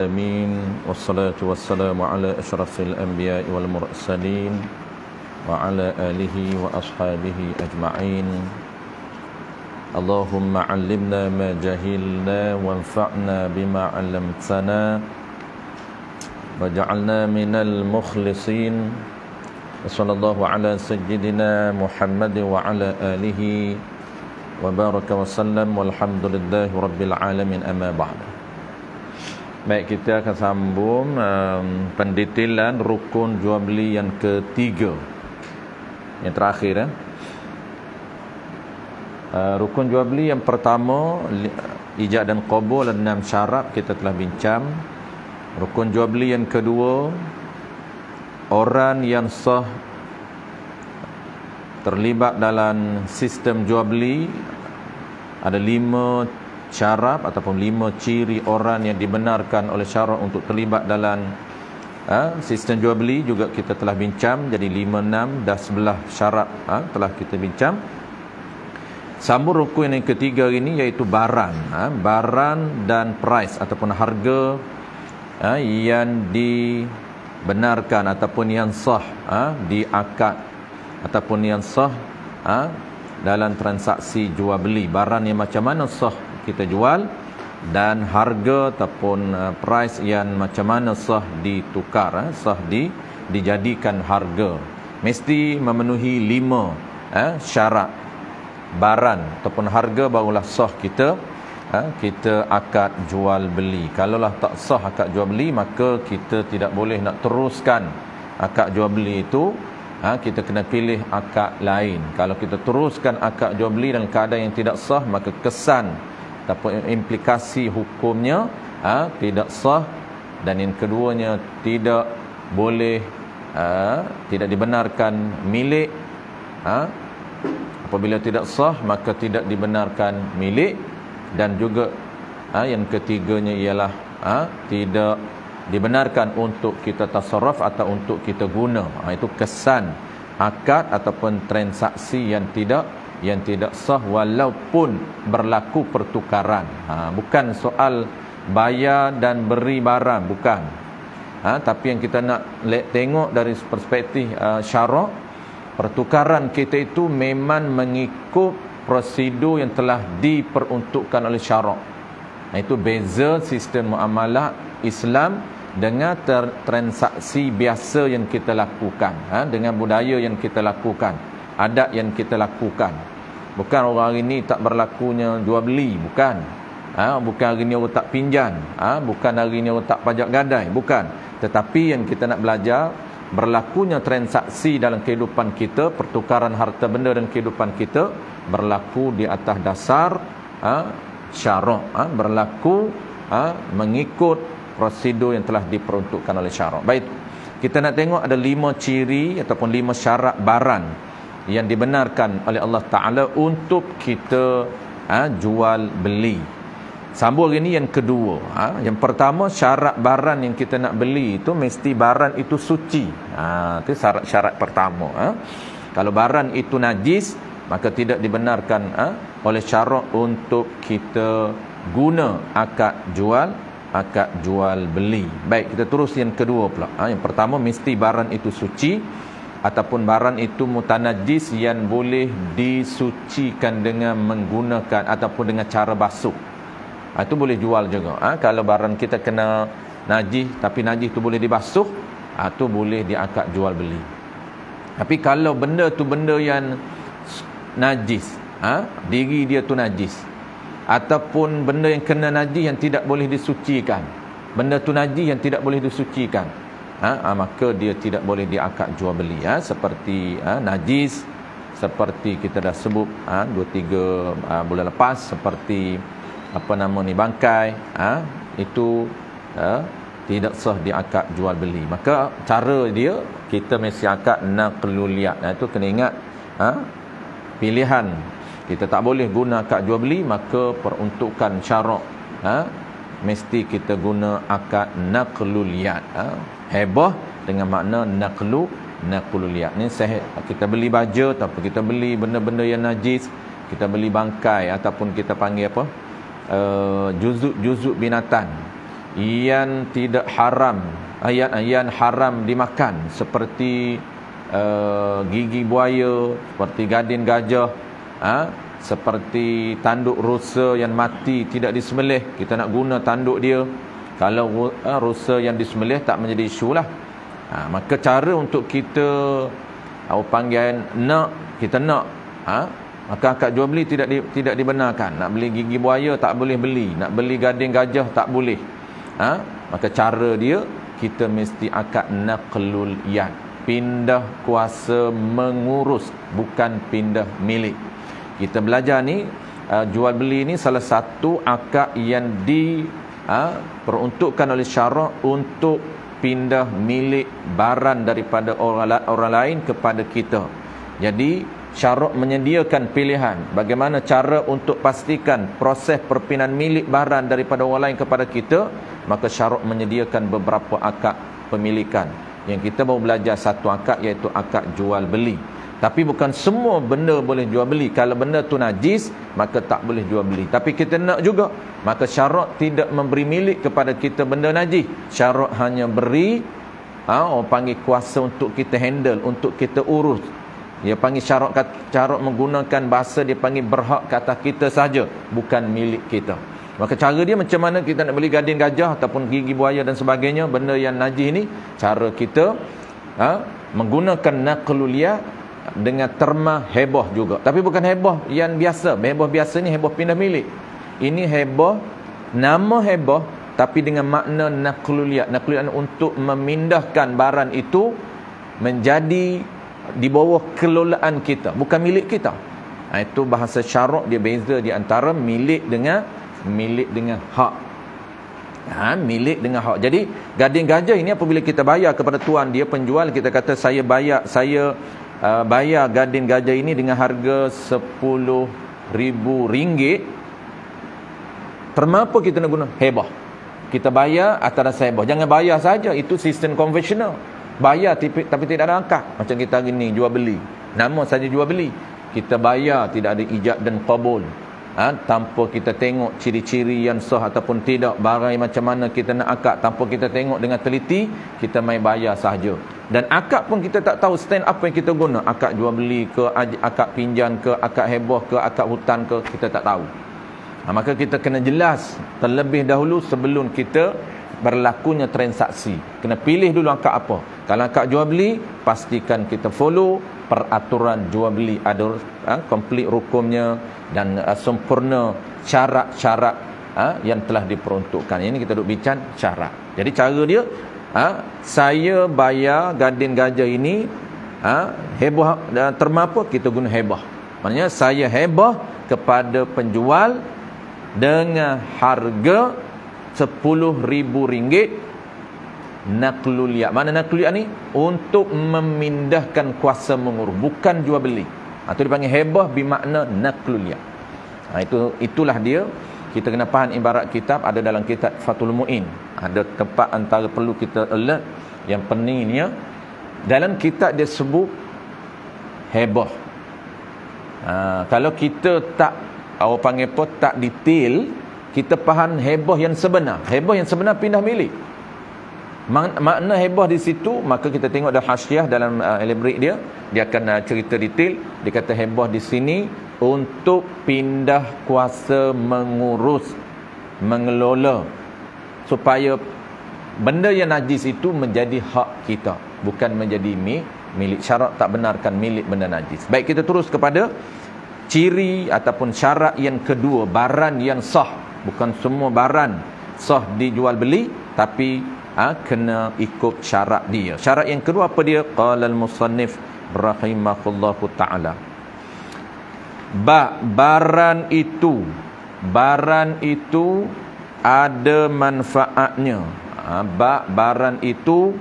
Amin wassalatu wassalamu ala asyrafil anbiya'i wal mursalin wa ala alihi wa ashabihi ajma'in. Allahumma 'allimna ma jahilna wanfa'na bima 'allamtana waj'alna minal mukhlisin. Sallallahu ala sayyidina Muhammad wa ala alihi wa baraka wa sallam walhamdulillahi rabbil alamin, amma ba'da. Baik, kita akan sambung pendetailan rukun jual beli yang ketiga, yang terakhir. Rukun jual beli yang pertama, ijab dan qabul, 6 syarat kita telah bincang. Rukun jual beli yang kedua, orang yang sah terlibat dalam sistem jual beli, ada 5 syarat ataupun 5 ciri orang yang dibenarkan oleh syarak untuk terlibat dalam sistem jual beli juga kita telah bincang. Jadi 5, 6 dah 11 syarat telah kita bincang. Sambung rukun yang ketiga ini iaitu barang. Barang dan price ataupun harga yang dibenarkan ataupun yang sah diakad ataupun yang sah dalam transaksi jual beli. Barang yang macam mana sah kita jual, dan harga ataupun price yang macam mana sah ditukar, sah dijadikan harga. Mesti memenuhi 5 syarat barang ataupun harga, barulah sah kita akad jual beli. Kalaulah tak sah akad jual beli, maka kita tidak boleh nak teruskan akad jual beli itu. Kita kena pilih akad lain. Kalau kita teruskan akad jual beli dalam keadaan yang tidak sah, maka kesan ataupun implikasi hukumnya tidak sah, dan yang keduanya tidak boleh tidak dibenarkan milik. Apabila tidak sah, maka tidak dibenarkan milik, dan juga yang ketiganya ialah tidak dibenarkan untuk kita tasarruf atau untuk kita guna. Itu kesan akad ataupun transaksi yang tidak sah walaupun berlaku pertukaran. Bukan soal bayar dan beri barang, bukan. Tapi yang kita nak tengok dari perspektif syarak, pertukaran kita itu memang mengikut prosedur yang telah diperuntukkan oleh syarak. Itu beza sistem muamalah Islam dengan transaksi biasa yang kita lakukan, dengan budaya yang kita lakukan, adat yang kita lakukan. Bukan orang hari ni tak berlakunya jual beli, bukan. Bukan hari ni orang tak pinjam, bukan hari ni orang tak pajak gadai, bukan. Tetapi yang kita nak belajar, berlakunya transaksi dalam kehidupan kita, pertukaran harta benda dan kehidupan kita berlaku di atas dasar syarak, berlaku mengikut prosedur yang telah diperuntukkan oleh syarak. Baik, kita nak tengok ada 5 ciri ataupun 5 syarat barang yang dibenarkan oleh Allah Ta'ala untuk kita jual beli. Sambung ini yang kedua. Yang pertama, syarat barang yang kita nak beli itu mesti barang itu suci. Itu syarat pertama. Kalau barang itu najis, maka tidak dibenarkan oleh syarak untuk kita guna akad jual beli. Baik, kita terus yang kedua pula. Yang pertama, mesti barang itu suci ataupun barang itu mutanajis yang boleh disucikan dengan menggunakan ataupun dengan cara basuh. Itu boleh jual juga. Kalau barang kita kena najis tapi najis itu boleh dibasuh, itu boleh diakad jual beli. Tapi kalau benda tu benda yang najis, diri dia tu najis, ataupun benda yang kena najis yang tidak boleh disucikan, benda tu najis yang tidak boleh disucikan, maka dia tidak boleh diakad jual beli. Seperti najis, seperti kita dah sebut 2-3 bulan lepas, seperti bangkai, itu tidak sah diakad jual beli. Maka cara dia, kita mesti akad naqluliyat. Itu kena ingat pilihan. Kita tak boleh guna akad jual beli, maka peruntukan syarak mesti kita guna akad naqluliyat. Hebah dengan makna naqluliyat. Ni kita beli baju ataupun kita beli benda-benda yang najis, kita beli bangkai ataupun kita panggil juzuk binatang, yang tidak haram, yang haram dimakan, seperti gigi buaya, seperti gading gajah, seperti tanduk rusa yang mati tidak disembelih, kita nak guna tanduk dia. Kalau rusa yang disembelih tak menjadi isu lah. Maka cara untuk kita panggil kita nak, maka akad jual beli tidak dibenarkan. Nak beli gigi buaya tak boleh beli, nak beli gading gajah tak boleh. Maka cara dia, kita mesti akad naqlul yad, pindah kuasa mengurus, bukan pindah milik. Kita belajar ni, jual beli ni salah satu akad yang diperuntukkan oleh syarak untuk pindah milik barang daripada orang lain kepada kita. Jadi syarak menyediakan pilihan bagaimana cara untuk pastikan proses perpindahan milik barang daripada orang lain kepada kita. Maka syarak menyediakan beberapa akad pemilikan. Yang kita baru belajar satu akad, iaitu akad jual beli. Tapi bukan semua benda boleh jual beli. Kalau benda tu najis, maka tak boleh jual beli. Tapi kita nak juga, maka syarak tidak memberi milik kepada kita benda najis. Syarak hanya beri orang panggil kuasa untuk kita handle, untuk kita urus. Dia panggil syarak menggunakan bahasa, dia panggil berhak ke atas kita saja, bukan milik kita. Maka cara dia macam mana kita nak beli gading gajah ataupun gigi buaya dan sebagainya, benda yang najis ni, cara kita menggunakan naqlul yad dengan terma heboh juga. Tapi bukan heboh yang biasa. Heboh biasa ni heboh pindah milik. Ini heboh, nama heboh, tapi dengan makna naqlul yad. Naqlul yad untuk memindahkan barang itu menjadi di bawah kelolaan kita, bukan milik kita. Itu bahasa syarak, dia beza di antara milik dengan hak. Milik dengan hak. Jadi gading gajah ini apabila kita bayar kepada tuan dia, penjual, kita kata saya bayar gading gajah ini dengan harga RM10,000. Terma apa kita nak guna? Hebah. Kita bayar atas dasar hebah. Jangan bayar saja, itu sistem konvensional. Bayar tapi tidak ada akad. Macam kita hari ni jual beli, nama saja jual beli. Kita bayar, tidak ada ijab dan qabul. Tanpa kita tengok ciri-ciri yang sah ataupun tidak, barang macam mana kita nak akad, tanpa kita tengok dengan teliti, kita main bayar sahaja. Dan akad pun kita tak tahu stand apa yang kita guna, akad jual beli ke, akad pinjam ke, akad heboh ke, akad hutan ke, kita tak tahu. Maka kita kena jelas terlebih dahulu sebelum kita berlakunya transaksi. Kena pilih dulu akad apa. Kalau akad jual beli, pastikan kita follow peraturan jual beli, ada komplit rukunnya dan sempurna syarat-syarat yang telah diperuntukkan. Ini kita duk bincang syarat. Jadi cara dia, saya bayar gading gajah ini, hebah terma apa? Kita guna hebah. Maknanya saya hebah kepada penjual dengan harga RM10,000 naqlul yad. Mana naqlul yad ni? Untuk memindahkan kuasa mengurus, bukan jual beli. Itu dipanggil hebah bermakna naqlul yad. Itulah dia. Kita kena faham ibarat kitab, ada dalam kitab Fathul Mu'in. Ada tempat antara perlu kita alert yang pentingnya. Dalam kitab dia sebut hebah. Kalau kita tak panggil apa, tak detail, kita faham hebah yang sebenar. Hebah yang sebenar pindah milik. Makna hebah di situ, maka kita tengok dalam hasyiah, dalam elibrik dia akan cerita detail. Dia kata hebah di sini untuk pindah kuasa mengurus, mengelola, supaya benda yang najis itu menjadi hak kita, bukan menjadi milik. Syarak tak benarkan milik benda najis. Baik, kita terus kepada ciri ataupun syarat yang kedua, barang yang sah. Bukan semua barang sah dijual beli, tapi kena ikut syarat dia. Syarat yang kedua apa dia? Qala al-musannif rahimahullahu ta'ala, barang itu ada manfaatnya. Barang itu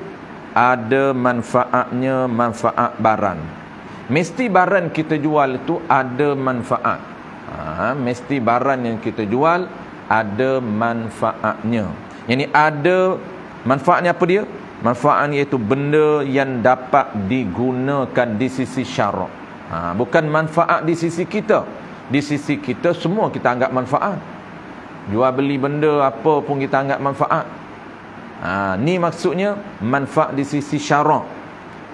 ada manfaatnya, manfaat barang. Mesti barang kita jual itu ada manfaat. Mesti barang yang kita jual ada manfaatnya. Yang ni ada manfaatnya apa dia? Manfaatnya iaitu benda yang dapat digunakan di sisi syarak. Bukan manfaat di sisi kita. Di sisi kita semua kita anggap manfaat. Jual beli benda apa pun kita anggap manfaat. Ni maksudnya manfaat di sisi syarak.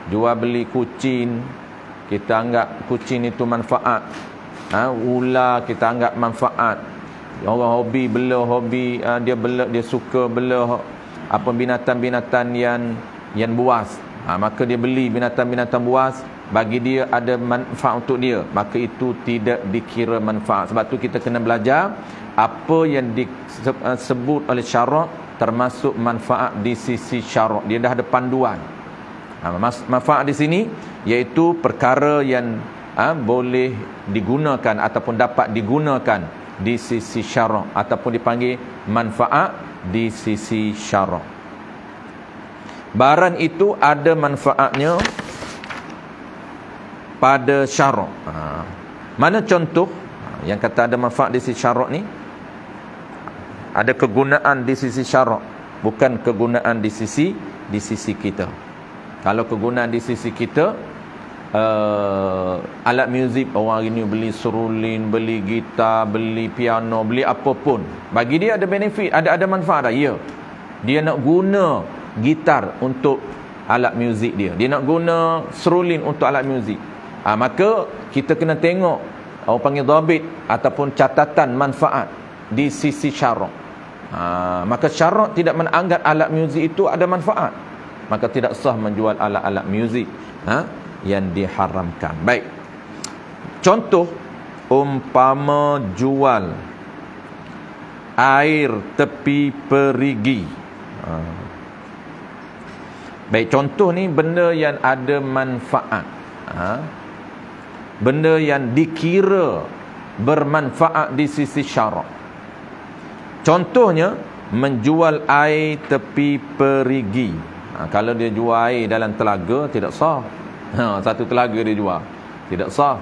Jual beli kucing, kita anggap kucing itu manfaat. Ular kita anggap manfaat. Orang hobi bela hobi, dia suka bela apa binatang-binatang yang buas. Maka dia beli binatang-binatang buas, bagi dia ada manfaat untuk dia, maka itu tidak dikira manfaat. Sebab tu kita kena belajar apa yang disebut oleh syarak termasuk manfaat di sisi syarak. Dia dah ada panduan. Manfaat di sini iaitu perkara yang boleh digunakan ataupun dapat digunakan di sisi syarak, ataupun dipanggil manfaat di sisi syarak. Barang itu ada manfaatnya pada syarak. Mana contoh yang kata ada manfaat di sisi syarak ni? Ada kegunaan di sisi syarak, bukan kegunaan di sisi kita. Kalau kegunaan di sisi kita, alat muzik, orang hari ni beli serulin, beli gitar, beli piano, beli apa pun, bagi dia ada benefit, ada manfaat dah. Ya, dia nak guna gitar untuk alat muzik dia nak guna serulin untuk alat muzik. Maka kita kena tengok, orang panggil dhabit ataupun catatan manfaat di sisi syarak. Maka syarak tidak menganggap alat muzik itu ada manfaat, maka tidak sah menjual alat-alat muzik yang diharamkan. Baik, contoh umpama jual air tepi perigi. Baik, contoh ni benda yang ada manfaat, benda yang dikira bermanfaat di sisi syarak. Contohnya menjual air tepi perigi. Kalau dia jual air dalam telaga, tidak sah. Satu telaga dia jual, tidak sah.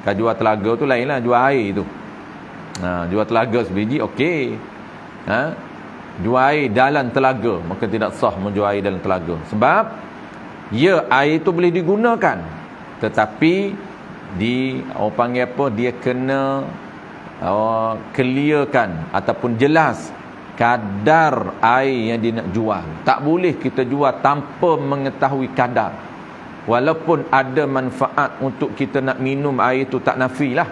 Kalau jual telaga tu lainlah jual air tu. Jual telaga sebiji okey. Jual air dalam telaga, maka tidak sah menjual air dalam telaga. Sebab ya, air itu boleh digunakan, tetapi orang panggil apa, dia kena clearkan ataupun jelas kadar air yang dia nak jual. Tak boleh kita jual tanpa mengetahui kadar. Walaupun ada manfaat untuk kita nak minum air itu, tak nafilah.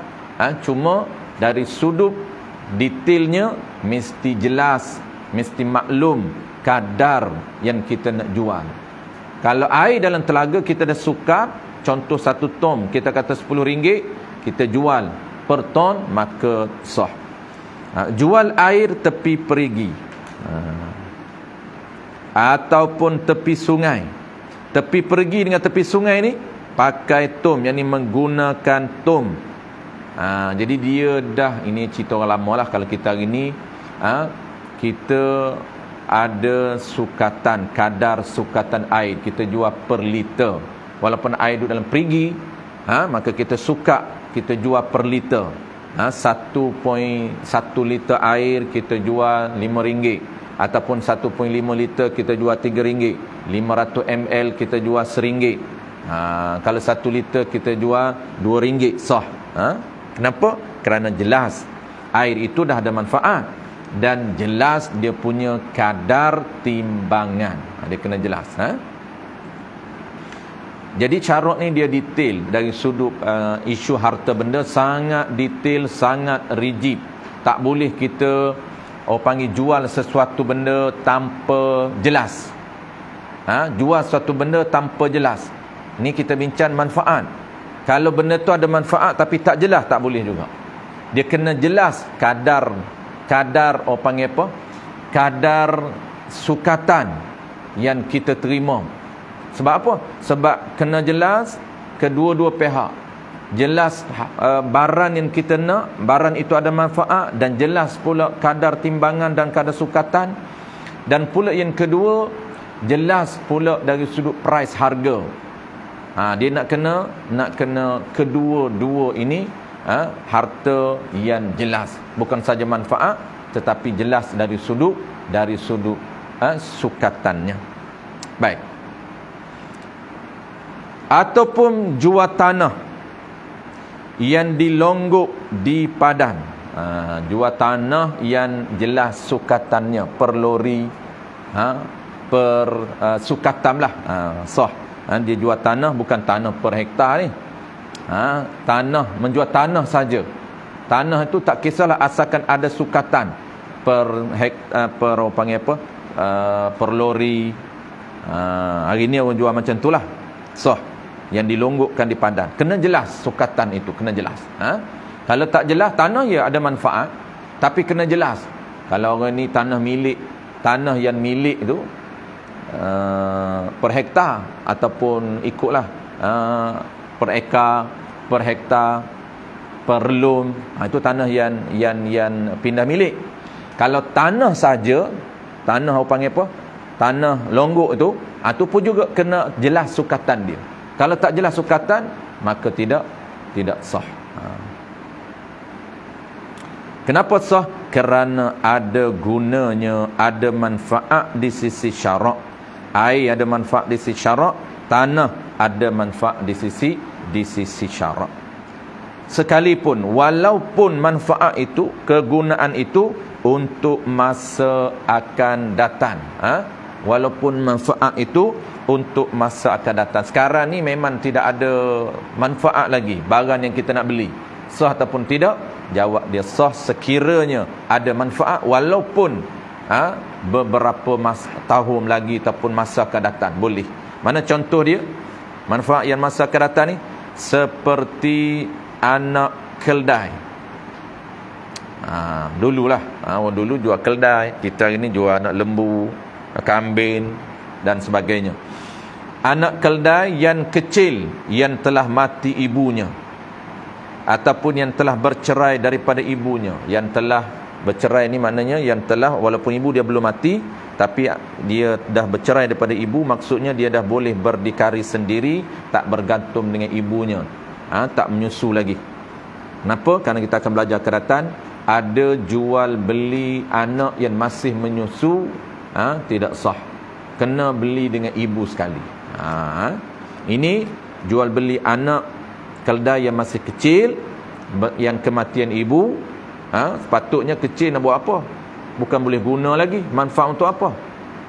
Cuma dari sudut detailnya mesti jelas, mesti maklum kadar yang kita nak jual. Kalau air dalam telaga kita dah sukar, contoh 1 tom kita kata RM10, kita jual per ton, maka sah. Jual air tepi perigi ataupun tepi sungai. Tepi perigi dengan tepi sungai ni pakai tom, yang ni menggunakan tom. Jadi dia dah, ini cerita orang lama lah. Kalau kita hari ni kita ada sukatan, kadar sukatan air, kita jual per liter. Walaupun air duduk dalam perigi, maka kita suka, kita jual per liter. 1.1 liter air kita jual RM5, ataupun 1.5 liter kita jual RM3, 500 ml kita jual RM1. Kalau 1 liter kita jual RM2, sah. Kenapa? Kerana jelas air itu dah ada manfaat dan jelas dia punya kadar timbangan. Dia kena jelas. Jadi syarat ni dia detail dari sudut isu harta benda, sangat detail, sangat rigid. Tak boleh kita panggil jual sesuatu benda tanpa jelas. Jual sesuatu benda tanpa jelas. Ni kita bincang manfaat. Kalau benda tu ada manfaat tapi tak jelas, tak boleh juga. Dia kena jelas kadar panggil apa? Kadar sukatan yang kita terima. Sebab apa? Sebab kena jelas kedua-dua pihak. Jelas barang yang kita nak, barang itu ada manfaat, dan jelas pula kadar timbangan dan kadar sukatan. Dan pula yang kedua, jelas pula dari sudut price, harga. Dia nak kena kedua-dua ini harta yang jelas, bukan saja manfaat tetapi jelas dari sudut sukatannya. Baik. Ataupun jual tanah yang dilonggok di padan. Jual tanah yang jelas sukatannya per lori, per sukatan lah, sah. Dia jual tanah bukan tanah per hektar ni. Tanah, menjual tanah saja. Tanah itu tak kisahlah asalkan ada sukatan per hektar, per apa panggil apa, per lori. Hari ni orang jual macam itulah, sah. Yang dilonggokkan di padan, kena jelas sukatan itu, kena jelas. Kalau tak jelas, tanah ya ada manfaat, tapi kena jelas. Kalau orang ni tanah milik, tanah yang milik itu per hektar ataupun ikutlah per ekar, per hektar, per lum, itu tanah yang pindah milik. Kalau tanah saja, tanah apa panggil apa, tanah longgok itu pun juga kena jelas sukatan dia. Kalau tak jelas sukatan, maka tidak sah. Kenapa sah? Kerana ada gunanya, ada manfaat di sisi syarak. Air ada manfaat di sisi syarak, tanah ada manfaat di sisi syarak. Sekalipun walaupun manfaat itu, kegunaan itu untuk masa akan datang, walaupun manfaat itu untuk masa akan datang. Sekarang ni memang tidak ada manfaat lagi barang yang kita nak beli. Sah ataupun tidak? Jawab dia sah sekiranya ada manfaat, walaupun beberapa tahun lagi ataupun masa akan datang, boleh. Mana contoh dia? Manfaat yang masa akan datang ni seperti anak keldai. Dululah orang dulu jual keldai, kita hari ni jual anak lembu, kambing dan sebagainya. Anak keldai yang kecil yang telah mati ibunya, ataupun yang telah bercerai daripada ibunya. Yang telah bercerai ni maknanya yang telah, walaupun ibu dia belum mati, tapi dia dah bercerai daripada ibu, maksudnya dia dah boleh berdikari sendiri, tak bergantung dengan ibunya, tak menyusu lagi. Kenapa? Kerana kita akan belajar akan datang, ada jual beli anak yang masih menyusu, tidak sah. Kena beli dengan ibu sekali. Ini jual beli anak keldai yang masih kecil, yang kematian ibu. Sepatutnya kecil nak buat apa? Bukan boleh guna lagi. Manfaat untuk apa?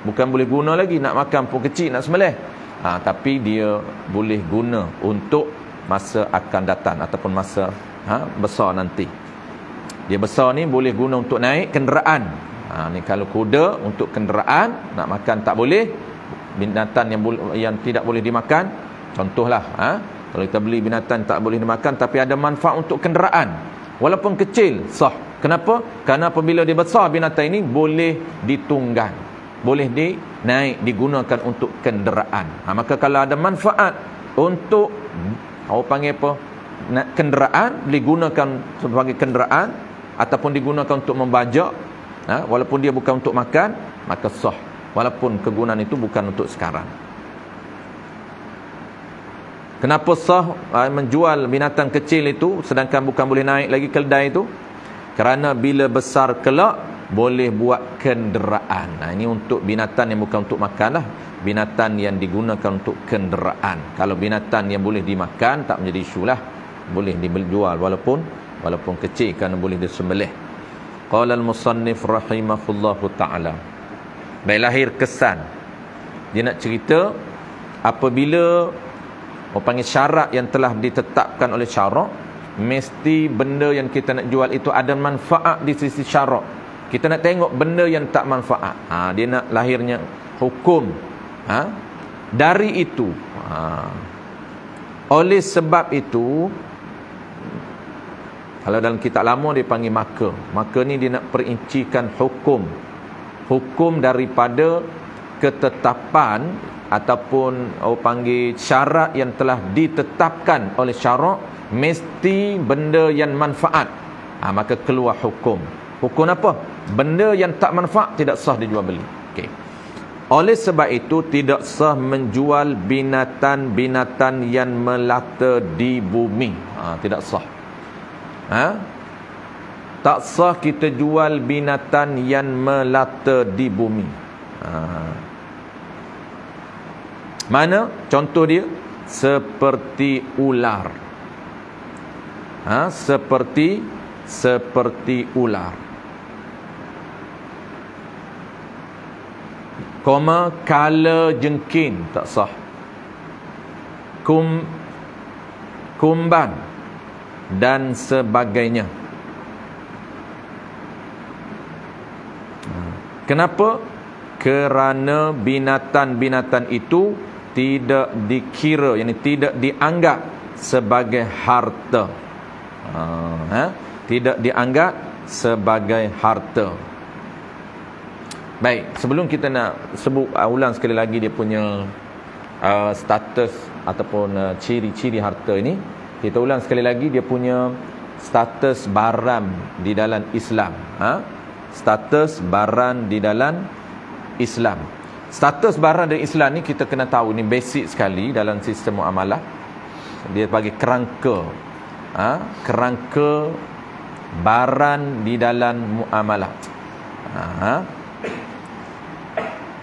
Bukan boleh guna lagi. Nak makan pun kecil, nak sembelih. Tapi dia boleh guna untuk masa akan datang ataupun masa besar nanti. Dia besar ni boleh guna untuk naik kenderaan. Ni kalau kuda untuk kenderaan, nak makan tak boleh. Binatang yang tidak boleh dimakan, contohlah, kalau kita beli binatang tak boleh dimakan tapi ada manfaat untuk kenderaan, walaupun kecil, sah. Kenapa? Kerana apabila dia besar, binatang ini boleh ditunggang, boleh dinaik, digunakan untuk kenderaan. Maka kalau ada manfaat untuk panggil apa, kenderaan, digunakan sebagai kenderaan ataupun digunakan untuk membajak, walaupun dia bukan untuk makan, maka sah, walaupun kegunaan itu bukan untuk sekarang. Kenapa sah menjual binatang kecil itu sedangkan bukan boleh naik lagi keldai itu? Kerana bila besar kelak boleh buat kenderaan. Ini untuk binatang yang bukan untuk makan lah, binatang yang digunakan untuk kenderaan. Kalau binatang yang boleh dimakan tak menjadi isu lah, boleh dijual walaupun kecil, kerana boleh disembelih. Qala al-musannif rahimahullahu ta'ala. Baik, lahir kesan. Dia nak cerita apabila panggil syarat yang telah ditetapkan oleh syarak, mesti benda yang kita nak jual itu ada manfaat di sisi syarak. Kita nak tengok benda yang tak manfaat. Dia nak lahirnya hukum. Dari itu. Oleh sebab itu, kalau dalam kitab lama dia panggil maka. Maka ni dia nak perincikan hukum. Hukum daripada ketetapan ataupun panggil syarat yang telah ditetapkan oleh syarak, mesti benda yang manfaat. Maka keluar hukum. Hukum apa? Benda yang tak manfaat tidak sah dijual beli. Okey. Oleh sebab itu tidak sah menjual binatang-binatang yang melata di bumi. Tidak sah. Tak sah kita jual binatang yang melata di bumi. Mana contoh dia? Seperti ular. Seperti seperti ular. Koma kala jengking tak sah. Kumban dan sebagainya. Kenapa? Kerana binatang-binatang itu tidak dikira, yakni tidak dianggap sebagai harta. Tidak dianggap sebagai harta. Baik, sebelum kita nak sebut ulang sekali lagi dia punya status ataupun ciri-ciri harta ini, kita ulang sekali lagi dia punya status barang di dalam Islam. Status barang di dalam Islam. Status barang dari Islam ni kita kena tahu, ni basic sekali dalam sistem muamalah. Dia bagi kerangka. Kerangka barang di dalam muamalah.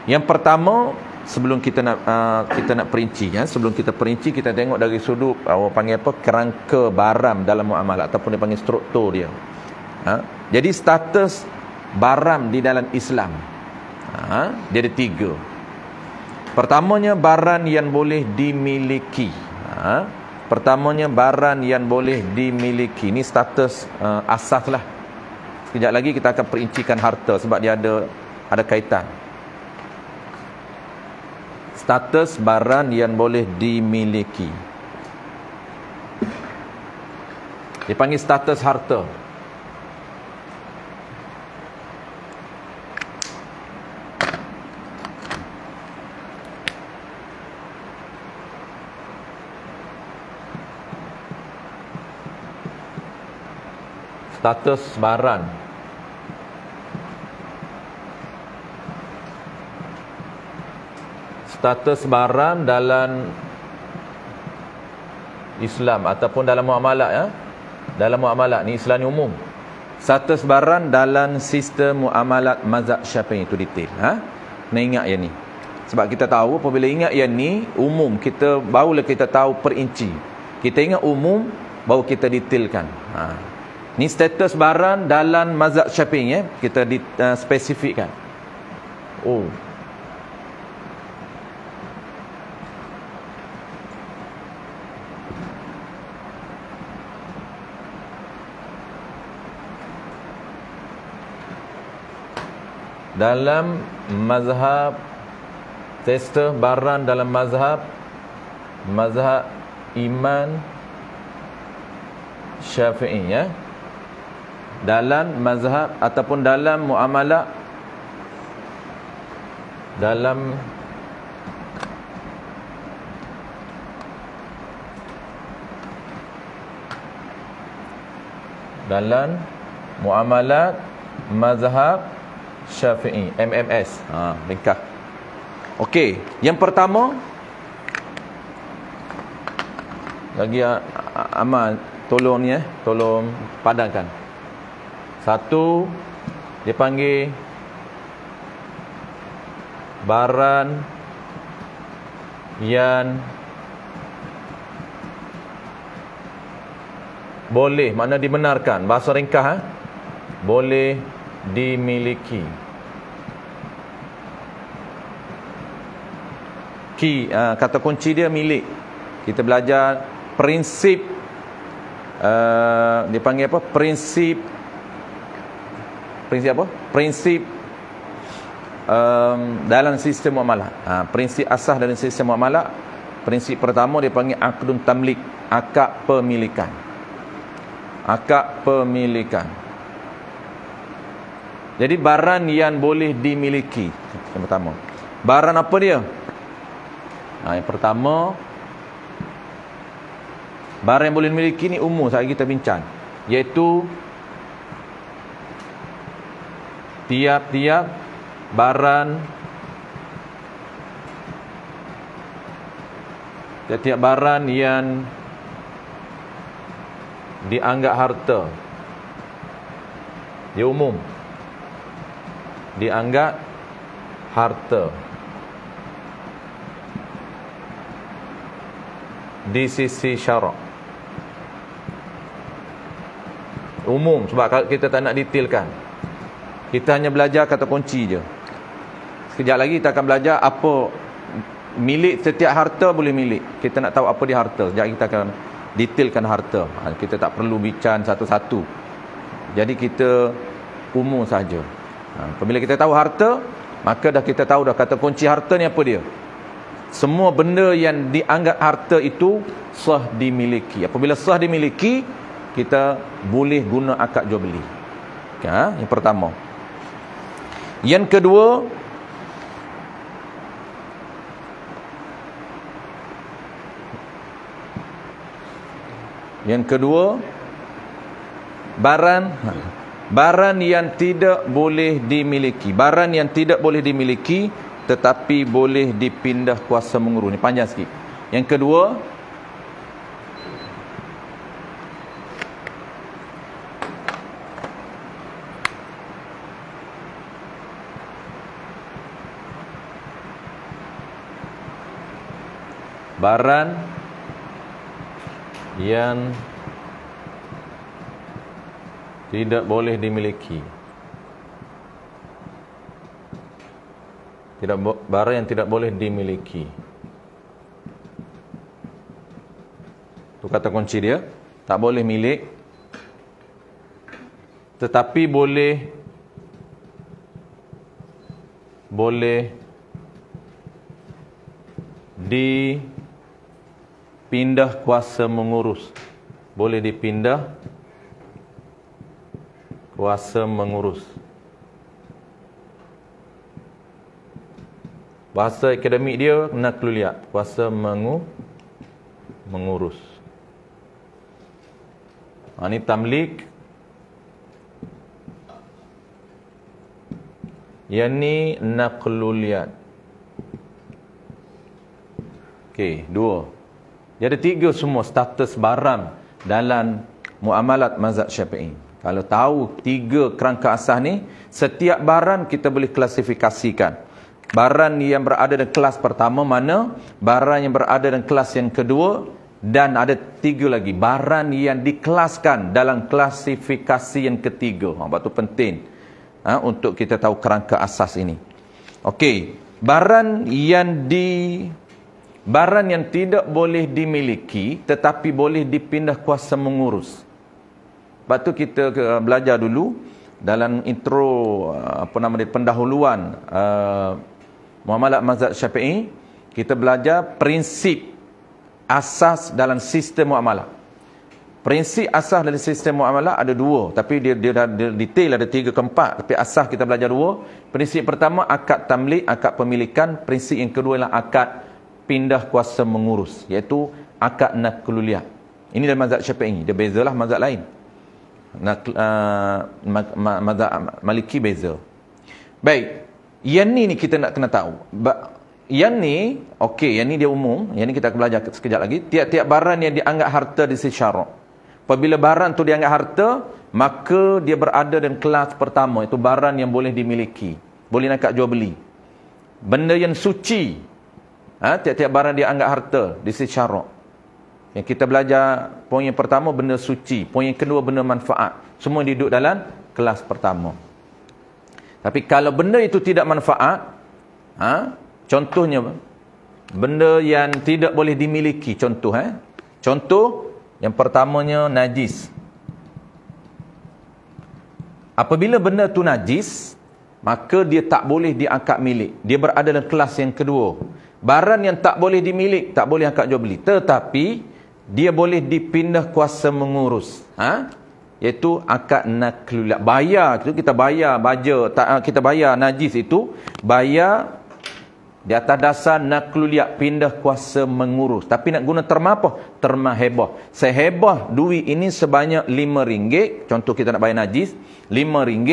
Yang pertama, sebelum kita nak perinci, sebelum kita perinci, kita tengok dari sudut orang panggil apa, kerangka barang dalam muamalah ataupun dia panggil struktur dia. Jadi status barang di dalam Islam, dia ada 3. Pertamanya barang yang boleh dimiliki. Pertamanya barang yang boleh dimiliki. Ini status asas lah. Sekejap lagi kita akan perincikan harta sebab dia ada kaitan. Status barang yang boleh dimiliki, dipanggil status harta. Status barang. Status barang dalam Islam ataupun dalam muamalah, dalam muamalah ni, Islam ni umum. Status barang dalam sistem muamalat mazhab Syafi'i, itu detail. Kena ingat yang ni. Sebab kita tahu apabila ingat yang ni umum, kita barulah kita tahu perinci. Kita ingat umum baru kita detailkan. Ni status barang dalam mazhab Syafi'i, kita spesifikkan. Dalam mazhab, status barang dalam mazhab Imam Syafi'i, dalam mazhab ataupun dalam muamalah, dalam muamalat mazhab Syafi'i, MMS. Ringkas. Okey, yang pertama lagi Amal tolong ni, tolong padangkan. Satu, dia panggil barang yang boleh, makna dibenarkan. Bahasa ringkas, boleh dimiliki. Kata kunci dia milik. Kita belajar prinsip, dia panggil apa? Prinsip apa? Prinsip dalam sistem muamalah. Prinsip asas dalam sistem muamalah. Prinsip pertama dia panggil aqdun tamlik, akad pemilikan. Akad pemilikan. Jadi barang yang boleh dimiliki. Yang pertama. Barang apa dia? Yang pertama, barang yang boleh dimiliki ni umum saat kita bincang, iaitu tiap-tiap barang, tiap-tiap barang yang dianggap harta, dia umum, dianggap harta di sisi syarak. Umum, sebab kita tak nak detailkan. Kita hanya belajar kata kunci je. Sekejap lagi kita akan belajar apa milik setiap harta boleh milik. Kita nak tahu apa dia harta. Sekejap kita akan detailkan harta. Kita tak perlu bincang satu-satu. Jadi kita umum saja. Apabila kita tahu harta, maka dah kita tahu dah kata kunci harta ni apa dia. Semua benda yang dianggap harta itu sah dimiliki. Apabila sah dimiliki, kita boleh guna akad jual beli. Yang pertama. Yang kedua, barang yang tidak boleh dimiliki. Barang yang tidak boleh dimiliki tetapi boleh dipindah kuasa mengurus. Ni panjang sikit. Yang kedua, barang yang tidak boleh dimiliki. Barang yang tidak boleh dimiliki. Itu kata kunci dia. Tak boleh milik, tetapi boleh dipindah kuasa mengurus. Boleh dipindah kuasa mengurus. Bahasa akademik dia nakluliyat, kuasa mengurus. Ini tamlik. Yang ni nakluliyat. Okey, dua. Jadi tiga semua status barang dalam muamalat mazhab Syafi'i. Kalau tahu tiga kerangka asas ni, setiap barang kita boleh klasifikasikan. Barang yang berada dalam kelas pertama mana, barang yang berada dalam kelas yang kedua, dan ada tiga lagi, barang yang dikelaskan dalam klasifikasi yang ketiga. Sebab tu penting untuk kita tahu kerangka asas ini. Okey, barang yang tidak boleh dimiliki tetapi boleh dipindah kuasa mengurus. Sebab tu kita belajar dulu dalam intro pendahuluan muamalat mazhab Syafi'i, kita belajar prinsip asas dalam sistem muamalah. Prinsip asas dalam sistem muamalah ada dua, tapi dia detail ada 3 ke 4, tapi asas kita belajar dua. Prinsip pertama akad tamlik, akad pemilikan. Prinsip yang kedua adalah akad pindah kuasa mengurus, iaitu akad nakluliyah. Ini dalam mazhab Syafi'i, dia bezalah mazhab lain. Mazhab Maliki beza. Baik, yang ni kita nak kena tahu. Yang ni, okey, yang ni dia umum. Yang ni kita akan belajar sekejap lagi. Tiap-tiap barang yang dianggap harta di sisi syarak. Apabila barang tu dianggap harta, maka dia berada dalam kelas pertama, itu barang yang boleh dimiliki, boleh nak jual beli. Benda yang suci, tiap-tiap barang dia anggap harta di sisi syarak. Yang kita belajar, poin yang pertama benda suci, poin yang kedua benda manfaat. Semua duduk dalam kelas pertama. Tapi kalau benda itu tidak manfaat, contohnya benda yang tidak boleh dimiliki, contoh yang pertamanya najis. Apabila benda tu najis, maka dia tak boleh diangkat milik. Dia berada dalam kelas yang kedua. Barang yang tak boleh dimilik, tak boleh angkat jual beli. Tetapi dia boleh dipindah kuasa mengurus. Iaitu akad nakluliyat. Bayar itu kita bayar baja, kita bayar najis itu, bayar di atas dasar nakluliyat, pindah kuasa mengurus. Tapi nak guna terma apa? Terma hebah. Sehebah duit ini sebanyak RM5. Contoh kita nak bayar najis, RM5.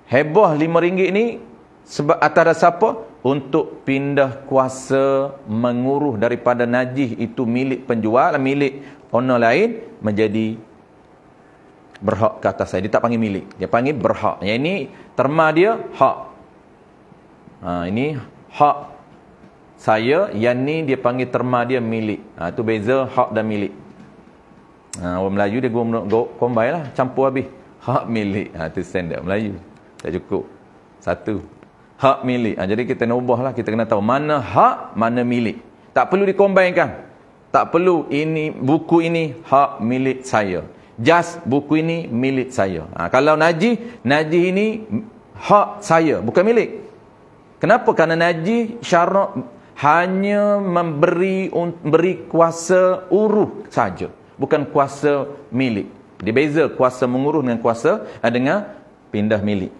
Hebah RM5 ini sebab atas dasar apa? Untuk pindah kuasa mengurus daripada najis itu milik penjual, milik owner lain, menjadi berhak ke atas saya. Dia tak panggil milik, dia panggil berhak. Yang ini terma dia hak. Ini hak saya, yang ni dia panggil terma dia milik. Itu beza hak dan milik. Orang Melayu dia combine lah, campur habis. Hak milik. Itu standard Melayu. Tak cukup. Satu. Hak milik. Jadi kita nak ubah lah. Kita kena tahu mana hak, mana milik. Tak perlu dikombainkan. Tak perlu ini buku ini hak milik saya. Just buku ini milik saya. Kalau najis ini hak saya, bukan milik. Kenapa? Kerana najis syarak hanya memberi kuasa uruh saja, bukan kuasa milik. Dia beza kuasa menguruh dengan kuasa dengan pindah milik.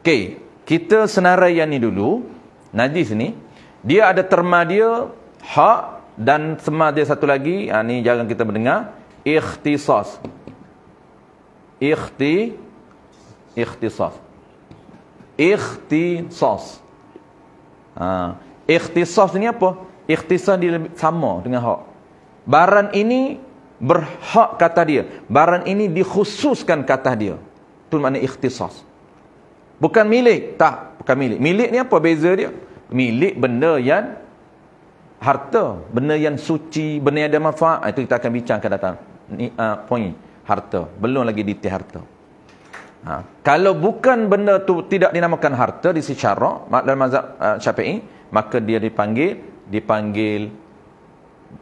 Okey, kita senaraian ni dulu. Najis ni dia ada terma dia hak, dan terma dia satu lagi, ni jarang kita mendengar, ikhtisas. Ikhtisas. Ikhtisas ni apa? Ikhtisas dia sama dengan hak. Barang ini berhak kata dia. Barang ini dikhususkan kata dia. Itu makna ikhtisas. Bukan milik. Tak, bukan milik. Milik ni apa beza dia? Milik benda yang harta, benda yang suci, benda yang ada manfaat. Itu kita akan bincang akan datang. Ni poin harta. Belum lagi detail harta. Kalau bukan benda tu tidak dinamakan harta di sisi syarak dalam mazhab Syafi'i, maka dia dipanggil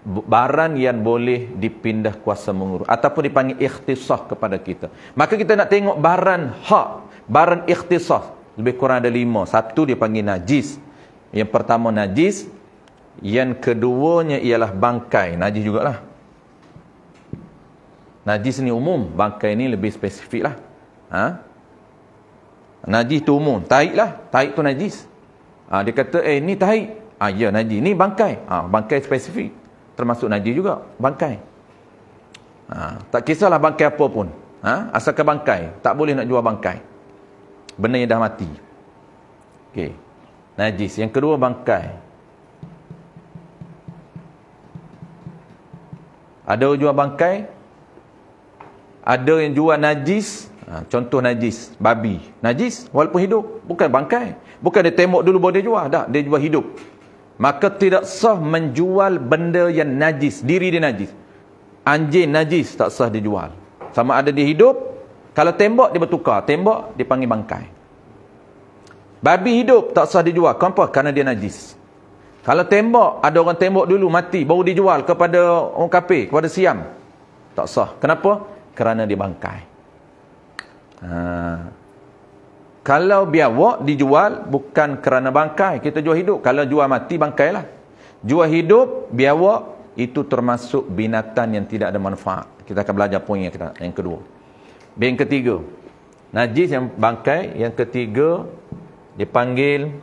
barang yang boleh dipindah kuasa menguruh, ataupun dipanggil ikhtisas kepada kita. Maka kita nak tengok barang hak, barang ikhtisas, lebih kurang ada 5. Satu dia panggil najis. Yang pertama najis, yang keduanya ialah bangkai. Najis jugalah. Najis ni umum, bangkai ni lebih spesifik lah. Najis tu umum, taik lah, taik tu najis. Dia kata ni taik, ya najis, ni bangkai, bangkai spesifik, termasuk najis juga bangkai. Tak kisahlah bangkai apa pun, asalkan bangkai, tak boleh nak jual bangkai, benda yang dah mati. Okey, najis. Yang kedua bangkai. Ada jual bangkai, ada yang jual najis. Contoh najis, babi. Najis walaupun hidup, bukan bangkai. Bukan dia tembok dulu baru dia jual. Tak, dia jual hidup. Maka tidak sah menjual benda yang najis. Diri dia najis. Anjing najis, tak sah dijual. Sama ada dia hidup, kalau tembok dia bertukar. Tembok dipanggil bangkai. Babi hidup, tak sah dijual. Kenapa? Kerana dia najis. Kalau tembok, ada orang tembok dulu mati, baru dijual kepada orang kafir, kepada Siam, tak sah. Kenapa? Kerana dia bangkai. Kalau biawak dijual bukan kerana bangkai, kita jual hidup. Kalau jual mati, bangkai lah. Jual hidup, biawak, itu termasuk binatang yang tidak ada manfaat. Kita akan belajar poin yang kedua. Yang ketiga, najis yang bangkai. Yang ketiga dipanggil,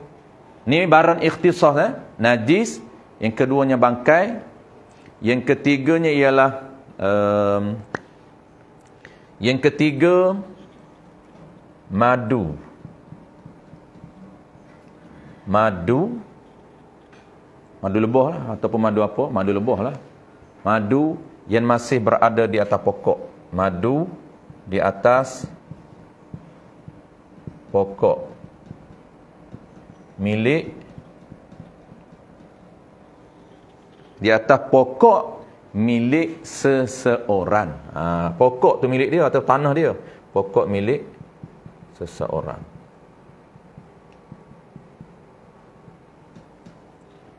ni barang ikhtisas, najis. Yang keduanya bangkai. Yang ketiganya ialah yang ketiga madu. Madu lebah lah, ataupun madu apa? Madu lebah lah. Madu yang masih berada di atas pokok. Madu di atas pokok milik, di atas pokok milik seseorang. Pokok tu milik dia atau tanah dia? Pokok milik seseorang.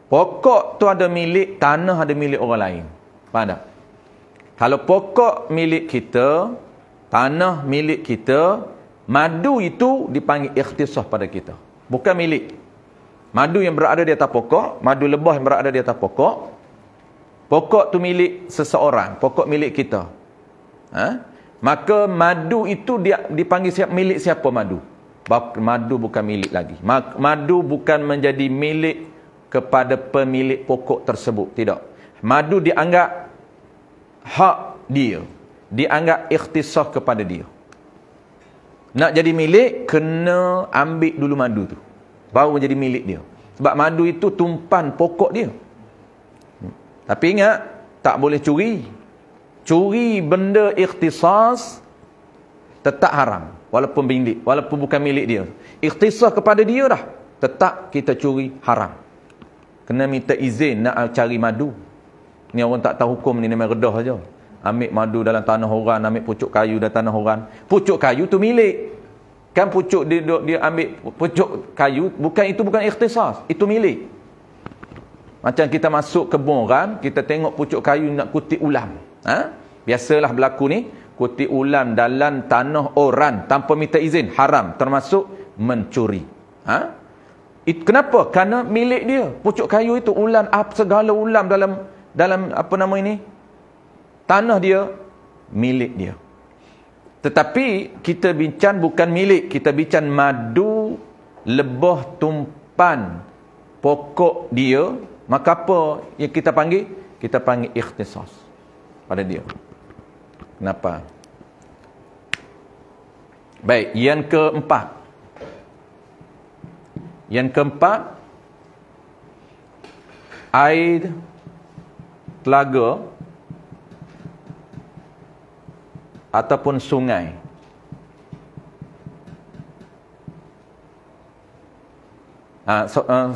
Pokok tu ada milik, tanah ada milik orang lain. Faham tak? Kalau pokok milik kita, tanah milik kita, madu itu dipanggil ikhtisas pada kita. Bukan milik. Madu yang berada di atas pokok, madu lebah yang berada di atas pokok, pokok tu milik seseorang, pokok milik kita. Maka madu itu dia dipanggil milik siapa madu? Madu bukan milik lagi. Madu bukan menjadi milik kepada pemilik pokok tersebut. Tidak. Madu dianggap hak dia. Dianggap ikhtisas kepada dia. Nak jadi milik, kena ambil dulu madu tu. Baru menjadi milik dia. Sebab madu itu tumpan pokok dia. Tapi ingat, tak boleh curi. Curi benda ikhtisas tetap haram. Walaupun milik, walaupun bukan milik dia. Ikhtisas kepada dia dah. Tetap kita curi haram. Kena minta izin nak cari madu. Ni orang tak tahu hukum ni, memang redah saja. ambil madu dalam tanah orang, ambil pucuk kayu dalam tanah orang. Pucuk kayu tu milik. Kan pucuk dia ambil pucuk kayu, itu bukan ikhtisas, itu milik. Macam kita masuk kebun orang, kita tengok pucuk kayu nak kutip ulam. Biasalah berlaku ni, kutip ulam dalam tanah orang tanpa minta izin, haram, termasuk mencuri. Kenapa? Kerana milik dia. Pucuk kayu itu ulam, segala ulam dalam apa nama ini? Tanah dia, milik dia. Tetapi kita bincang bukan milik, kita bincang madu lebah tumpan pokok dia, maka apa yang kita panggil? Kita panggil ikhtisas pada dia. Kenapa? Baik, yang keempat. Air telaga ataupun sungai.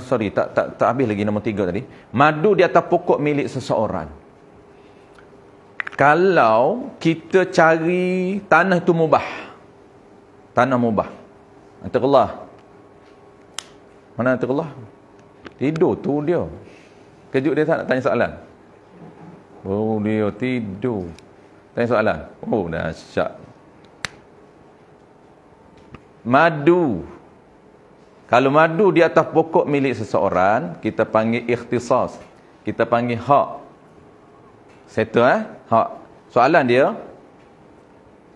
Sorry, tak habis lagi nombor 3 tadi. Madu di atas pokok milik seseorang. Kalau kita cari tanah itu mubah. Tanah mubah. Antaqullah. Mana antaqullah? Tidur tu dia. Kejut dia tak nak tanya soalan? Oh, dia tidur. Tanya soalan. Oh, dahsyat. Madu. Kalau madu di atas pokok milik seseorang, kita panggil ikhtisas. Kita panggil hak. Settle hak. Soalan dia,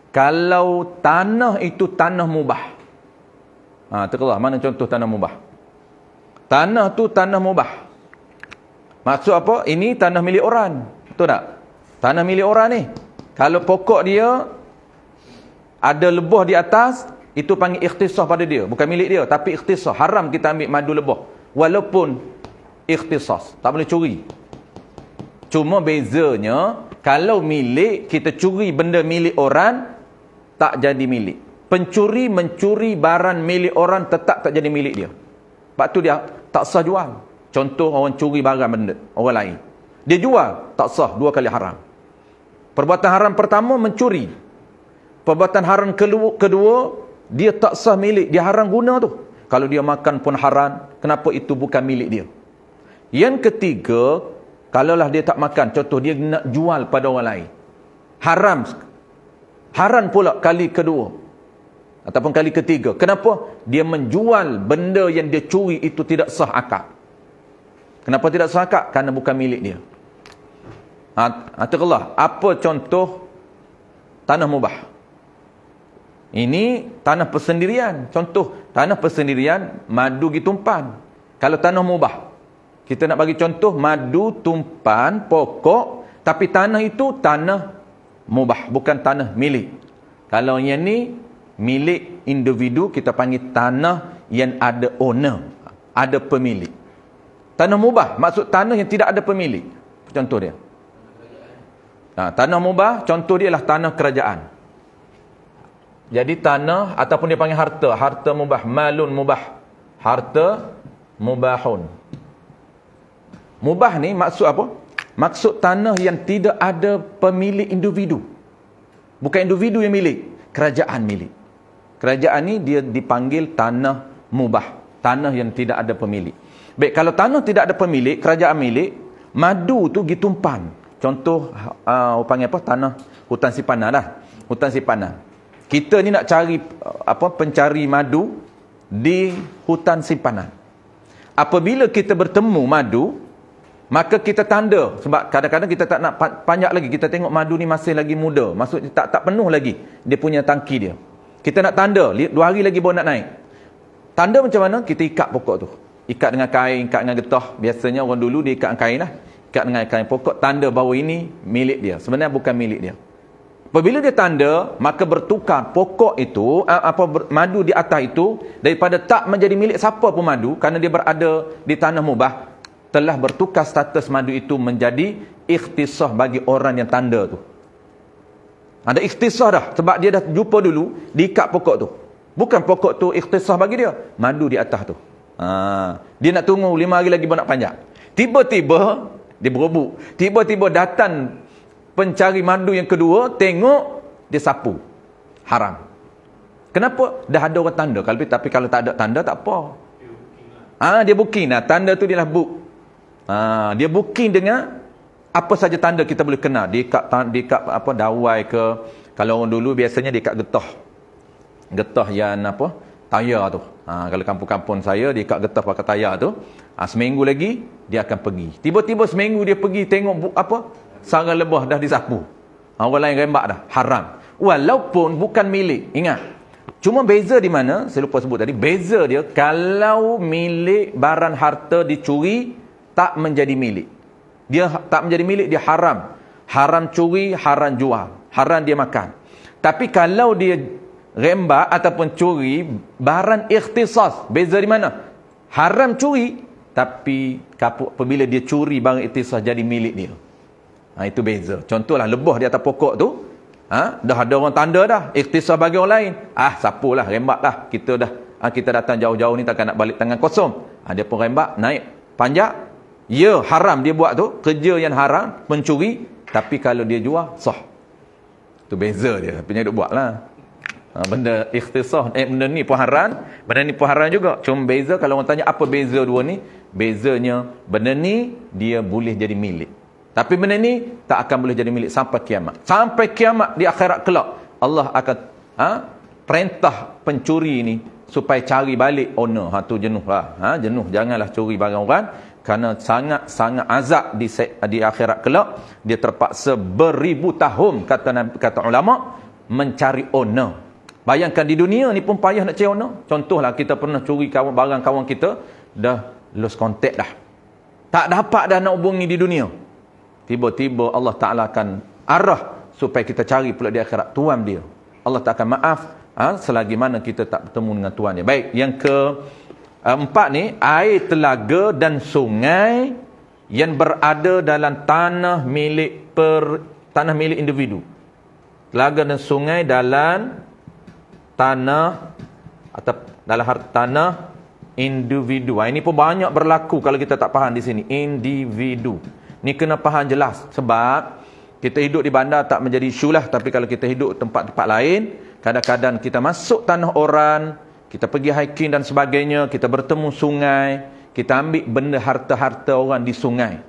kalau tanah itu tanah mubah. Terkelah, mana contoh tanah mubah? Tanah tu tanah mubah. Maksud apa? Ini tanah milik orang. Betul tak? Tanah milik orang ni. Kalau pokok dia ada lebah di atas, itu panggil ikhtisas pada dia. Bukan milik dia, tapi ikhtisas. Haram kita ambil madu lebah. Walaupun ikhtisas. Tak boleh curi. Cuma bezanya, kalau milik, kita curi benda milik orang, tak jadi milik. Pencuri mencuri barang milik orang, tetap tak jadi milik dia. Sebab tu dia tak sah jual. Contoh orang curi barang benda orang lain. Dia jual, tak sah, 2 kali haram. Perbuatan haram pertama, mencuri. Perbuatan haram kedua, dia tak sah milik, dia haram guna tu. Kalau dia makan pun haram, kenapa itu bukan milik dia? Yang ketiga, kalaulah dia tak makan, contoh dia nak jual pada orang lain. Haram. Haram pula kali kedua. Ataupun kali ketiga. Kenapa? Dia menjual benda yang dia curi itu tidak sah akad. Kenapa tidak sah akad? Kerana bukan milik dia. Ataqullah, apa contoh tanah mubah? Ini tanah persendirian. Contoh, tanah persendirian, madu ditumpan. Kalau tanah mubah, kita nak bagi contoh, madu tumpan pokok, tapi tanah itu tanah mubah, bukan tanah milik. Kalau yang ni milik individu, kita panggil tanah yang ada owner, ada pemilik. Tanah mubah, maksud tanah yang tidak ada pemilik. Contoh dia. Tanah mubah, contoh dia adalah tanah kerajaan. Jadi tanah, ataupun dia panggil harta. Harta mubah, malun mubah. Harta mubahun. Mubah ni maksud apa? Maksud tanah yang tidak ada pemilik individu. Bukan individu yang milik, kerajaan milik. Kerajaan ni dia dipanggil tanah mubah. Tanah yang tidak ada pemilik. Baik, kalau tanah tidak ada pemilik, kerajaan milik, madu tu ditumpan. Contoh, panggil apa? Tanah hutan sipanan lah. Hutan sipanan. Kita ni nak cari pencari madu di hutan simpanan. Apabila kita bertemu madu, maka kita tanda. Sebab kadang-kadang kita tak nak panjak lagi. Kita tengok madu ni masih lagi muda. Maksudnya tak penuh lagi dia punya tangki dia. Kita nak tanda, 2 hari lagi baru nak naik. Tanda macam mana? Kita ikat pokok tu. Ikat dengan kain, ikat dengan getah. Biasanya orang dulu dia ikat dengan kain lah. Ikat dengan kain pokok, tanda bahawa ini milik dia. Sebenarnya bukan milik dia. Apabila dia tanda, maka bertukar pokok itu, madu di atas itu, daripada tak menjadi milik siapa pun madu, kerana dia berada di tanah mubah, telah bertukar status madu itu menjadi ikhtisas bagi orang yang tanda tu. Ada ikhtisas dah, sebab dia dah jumpa dulu, diikat pokok tu. Bukan pokok tu ikhtisas bagi dia, madu di atas tu. Dia nak tunggu 5 hari lagi baru nak panjat. Tiba-tiba, dia berebut. Tiba-tiba datang pencari madu yang kedua tengok dia sapu. Haram. Kenapa? Dah ada orang tanda. Tapi kalau tak ada tanda tak apa. Dia booking lah. Tanda tu dia lah book. Dia booking dengan apa saja tanda kita boleh kenal. Dekat apa dawai ke. Kalau orang dulu biasanya dekat getah. Getah yang apa? Tayar tu. Kalau kampung-kampung saya dekat getah pakai tayar tu. Seminggu lagi dia akan pergi. Tiba-tiba seminggu dia pergi tengok apa? Sarang lebah dah disapu. Orang lain rembak dah. Haram. Walaupun bukan milik. Ingat. Cuma beza di mana? Saya lupa sebut tadi. Beza dia kalau milik barang harta dicuri tak menjadi milik. Dia tak menjadi milik, dia haram. Haram curi, haram jual. Haram dia makan. Tapi kalau dia rembak ataupun curi barang ikhtisas, beza di mana? Haram curi, tapi apabila dia curi barang ikhtisas jadi milik dia. Itu beza. Contohlah lebah di atas pokok tu. Dah ada orang tanda dah. Ikhtisas bagi orang lain. Sapulah, rembak lah. Kita datang jauh-jauh ni takkan nak balik tangan kosong. Dia pun rembak, naik, panjat. Ya, haram dia buat tu. Kerja yang haram, mencuri. Tapi kalau dia jual, sah. Tu beza dia. Tapi dia duk buat lah. Benda ikhtisas. Benda ni pun haram. Benda ni pun haram juga. Cuma beza, kalau orang tanya apa beza dua ni? Bezanya, benda ni dia boleh jadi milik. Tapi benda ni tak akan boleh jadi milik sampai kiamat. Sampai kiamat di akhirat kelak. Allah akan perintah pencuri ni supaya cari balik owner. Tu jenuh lah. Jenuh. Janganlah curi barang orang. Kerana sangat-sangat azab di akhirat kelak. Dia terpaksa beribu tahun, kata ulama, mencari owner. Bayangkan di dunia ni pun payah nak cari owner. Contohlah kita pernah curi barang kawan kita. Dah lost contact dah. Tak dapat dah nak hubungi di dunia. Tiba-tiba Allah Ta'ala akan arah supaya kita cari pula di akhirat tuan dia. Allah tak akan maaf selagi mana kita tak bertemu dengan tuan dia. Baik, yang keempat ni, air telaga dan sungai yang berada dalam tanah milik individu. Telaga dan sungai dalam tanah atau dalam tanah individu. Ini pun banyak berlaku kalau kita tak faham di sini. Individu. Ni kena faham jelas. Sebab kita hidup di bandar tak menjadi isu lah. Tapi kalau kita hidup tempat-tempat lain, kadang-kadang kita masuk tanah orang, kita pergi hiking dan sebagainya, kita bertemu sungai, kita ambil benda harta-harta orang di sungai.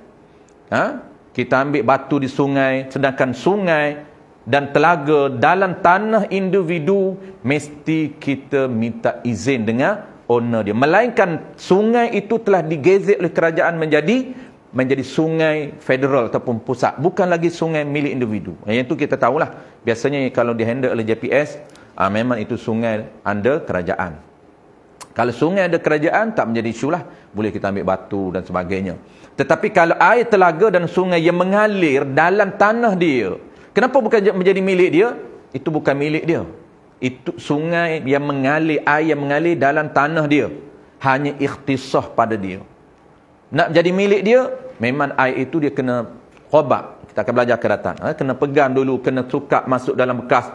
Kita ambil batu di sungai. Sedangkan sungai dan telaga dalam tanah individu, mesti kita minta izin dengan owner dia. Melainkan sungai itu telah digezet oleh kerajaan menjadi sungai federal ataupun pusat, bukan lagi sungai milik individu. Yang itu kita tahulah. Biasanya kalau dihandle oleh JPS, memang itu sungai under kerajaan. Kalau sungai ada kerajaan, tak menjadi isu lah. Boleh kita ambil batu dan sebagainya. Tetapi kalau air telaga dan sungai yang mengalir dalam tanah dia, kenapa bukan menjadi milik dia? Itu bukan milik dia. Itu sungai yang mengalir, air yang mengalir dalam tanah dia. Hanya ikhtisas pada dia. Nak jadi milik dia, memang air itu dia kena khobat. Kita akan belajar akan datang. Kena pegang dulu, kena sukap masuk dalam bekas,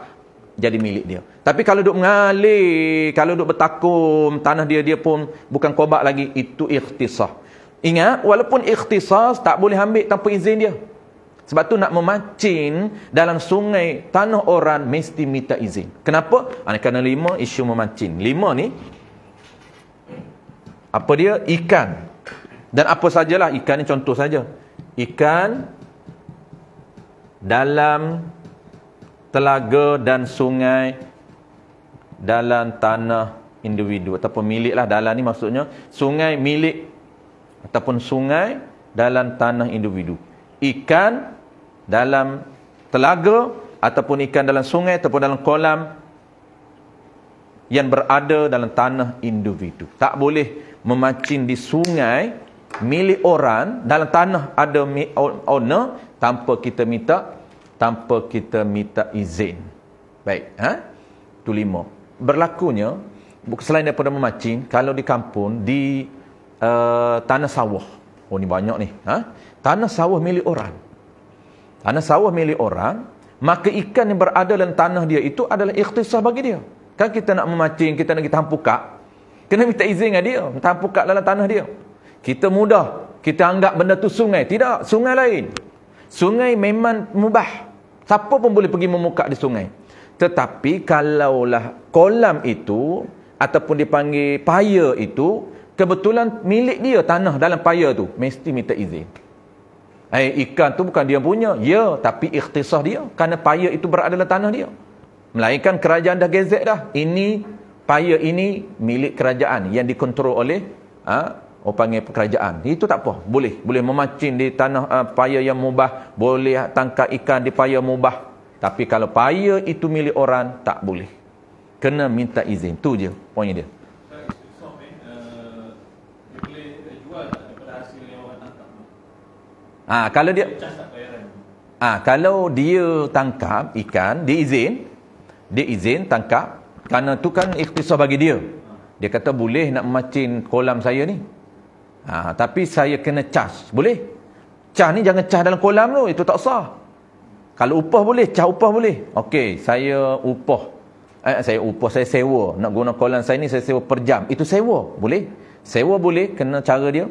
jadi milik dia. Tapi kalau duk mengalir, kalau duk bertakum, tanah dia pun bukan khobat lagi, itu ikhtisas. Ingat, walaupun ikhtisas, tak boleh ambil tanpa izin dia. Sebab tu nak memancing dalam sungai tanah orang, mesti minta izin. Kenapa? Kerana 5 isu memancing. 5 ni, apa dia? Ikan. Dan apa sajalah ikan ni, contoh saja. Ikan dalam telaga dan sungai dalam tanah individu ataupun milik lah. Dalam ni maksudnya sungai milik ataupun sungai dalam tanah individu. Ikan dalam telaga ataupun ikan dalam sungai ataupun dalam kolam yang berada dalam tanah individu. Tak boleh memancing di sungai milik orang, dalam tanah ada owner, tanpa kita minta izin. Baik, itu 5. Berlakunya selain daripada memancing, kalau di kampung, di tanah sawah. Ni banyak ni. Tanah sawah milik orang. Tanah sawah milik orang, maka ikan yang berada dalam tanah dia itu adalah ikhtisas bagi dia. Kan kita nak memancing, kita nak tampukak, kena minta izin dengan dia, tampukak dalam tanah dia. Kita mudah, kita anggap benda tu sungai. Tidak, sungai lain. Sungai memang mubah. Siapa pun boleh pergi memukak di sungai. Tetapi kalaulah kolam itu ataupun dipanggil paya itu kebetulan milik dia tanah dalam paya tu, mesti minta izin. Ikan tu bukan dia punya, ya, tapi ikhtisas dia kerana paya itu berada dalam tanah dia. Melainkan kerajaan dah gezet dah. Ini paya ini milik kerajaan yang dikontrol oleh orang panggil kerajaan. Itu tak apa, boleh memancing di tanah paya yang mubah, boleh tangkap ikan di paya mubah. Tapi kalau paya itu milik orang, tak boleh. Kena minta izin. Tu je poinnya dia. Kalau dia kalau dia tangkap ikan, dia izin tangkap, kerana tu kan ikhtisas bagi dia. Dia kata boleh nak memancing kolam saya ni. Tapi saya kena cas. Boleh. Cas ni jangan cas dalam kolam tu, itu tak sah. Kalau upah boleh, cas upah boleh. Okey, saya sewa. Nak guna kolam saya ni, saya sewa per jam. Itu sewa, boleh. Sewa boleh, kena cara dia.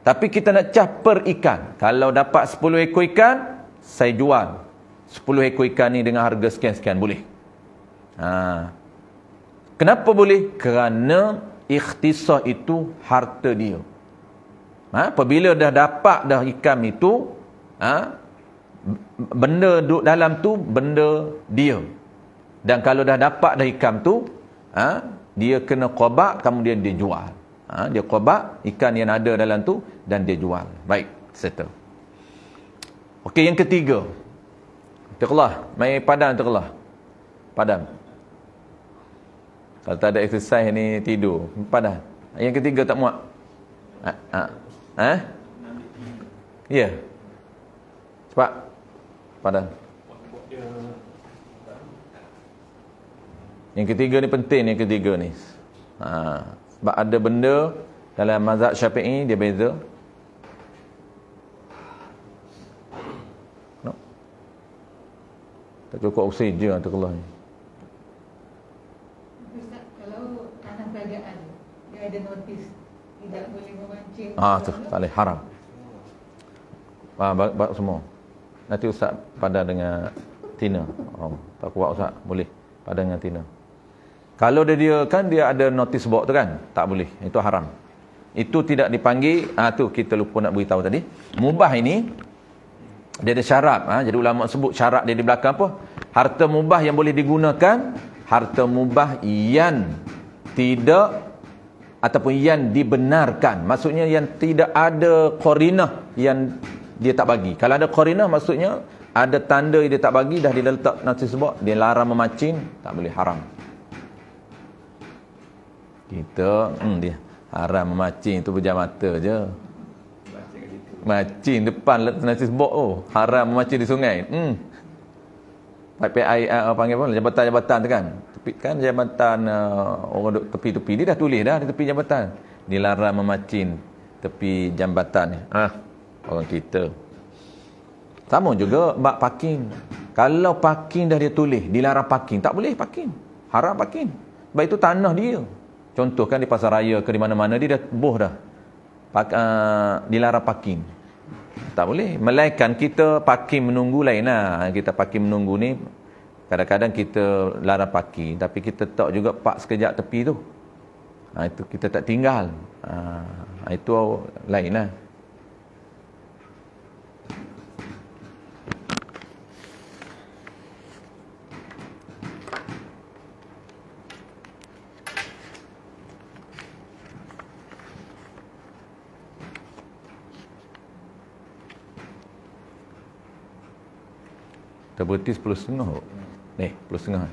Tapi kita nak cas per ikan. Kalau dapat 10 ekor ikan, saya jual 10 ekor ikan ni dengan harga sekian-sekian, boleh. Kenapa boleh? Kerana ikhtisas itu harta dia. Apabila dah dapat dah ikan itu, benda duduk dalam tu benda dia. Dan kalau dah dapat dah ikan tu, dia kena qabak, kemudian dia jual. Dia qabak ikan yang ada dalam tu dan dia jual. Baik, settle. Okey, yang ketiga. Taqlah, mai padam taqlah. Padam. Kalau tak ada exercise ni tidur. Padam. Yang ketiga tak muat. Ya. Cepat. Padam. Yang ketiga ni penting, yang ketiga ni. Sebab ada benda dalam mazhab Syafi'i dia beza. No. Tak cukup oksigen atau keluar ni. Ustaz, kalau tanah kerajaan dia ada notis tidak boleh memancing. Tu tak boleh, haram. Baik semua. Nanti Ustaz padan dengan Tina. Tak kuat Ustaz, boleh padan dengan Tina. Kalau dia kan dia ada notis box tu kan, tak boleh. Itu haram. Itu tidak dipanggil, tu kita lupa nak beritahu tadi. Mubah ini dia ada syarat. Jadi ulama sebut syarat dia di belakang apa? Harta mubah yang boleh digunakan, harta mubah yang tidak ataupun yang dibenarkan. Maksudnya yang tidak ada qarinah yang dia tak bagi. Kalau ada qarinah maksudnya ada tanda yang dia tak bagi, dah dia letak notis box, dia larang memancing, tak boleh, haram. Kita dia haram memancing tu pejam mata je. Mancing depan notis box haram memancing di sungai. PPI panggil apa? Jabatan-jabatan tu kan. Tepi kan jabatan orang duk tepi-tepi dia dah tulis dah di tepi jabatan. Dilarang memancing tepi jambatan ni. Orang kita. Sama juga bab parking. Kalau parking dah dia tulis dilarang parking, tak boleh parking. Haram parking. Sebab itu tanah dia. Contoh kan di pasar raya ke di mana-mana dia dah boh dah. Dilarang parking. Tak boleh. Melainkan kita parking menunggu lain lah. Kita parking menunggu ni kadang-kadang kita larang parking, tapi kita tak juga park sekejap tepi tu. Itu kita tak tinggal. Itu lain lah. Kita berhenti 10.30. 10.30.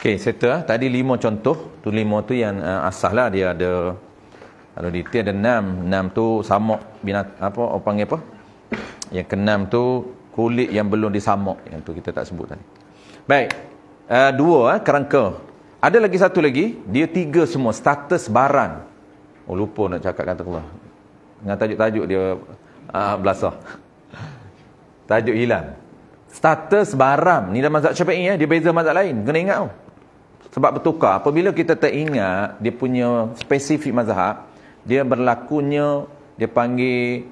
Okey, settle. Tadi 5 contoh. Tu 5 tu yang asal lah. Dia ada, kalau detail ada 6. 6 tu samok apa, orang panggil apa? Yang ke-6 tu kulit yang belum disamok. Yang tu kita tak sebut tadi. Baik. 2 kerangka. Ada lagi satu lagi. Dia 3 semua. Status baran. Oh, lupa nak cakap kata Allah. Dengan tajuk-tajuk dia belasah. Tajuk hilang. Status baram. Ni dalam mazhab Syafi'i dia beza mazhab lain. Kena ingat tau. Sebab bertukar. Apabila kita teringat dia punya spesifik mazhab, dia berlakunya, dia panggil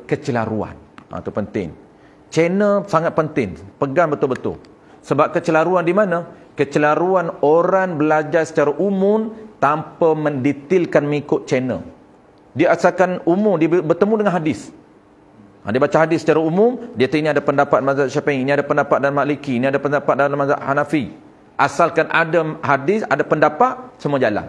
kecelaruan. Itu penting. Channel sangat penting. Pegang betul-betul. Sebab kecelaruan di mana? Kecelaruan orang belajar secara umum tanpa mendetailkan mengikut channel. Dia asalkan umum, dia bertemu dengan hadis. Dia baca hadis secara umum, dia tahu ini ada pendapat mazhab Syafi'i, ini ada pendapat dalam Maliki, ini ada pendapat dalam mazhab Hanafi. Asalkan ada hadis, ada pendapat, semua jalan.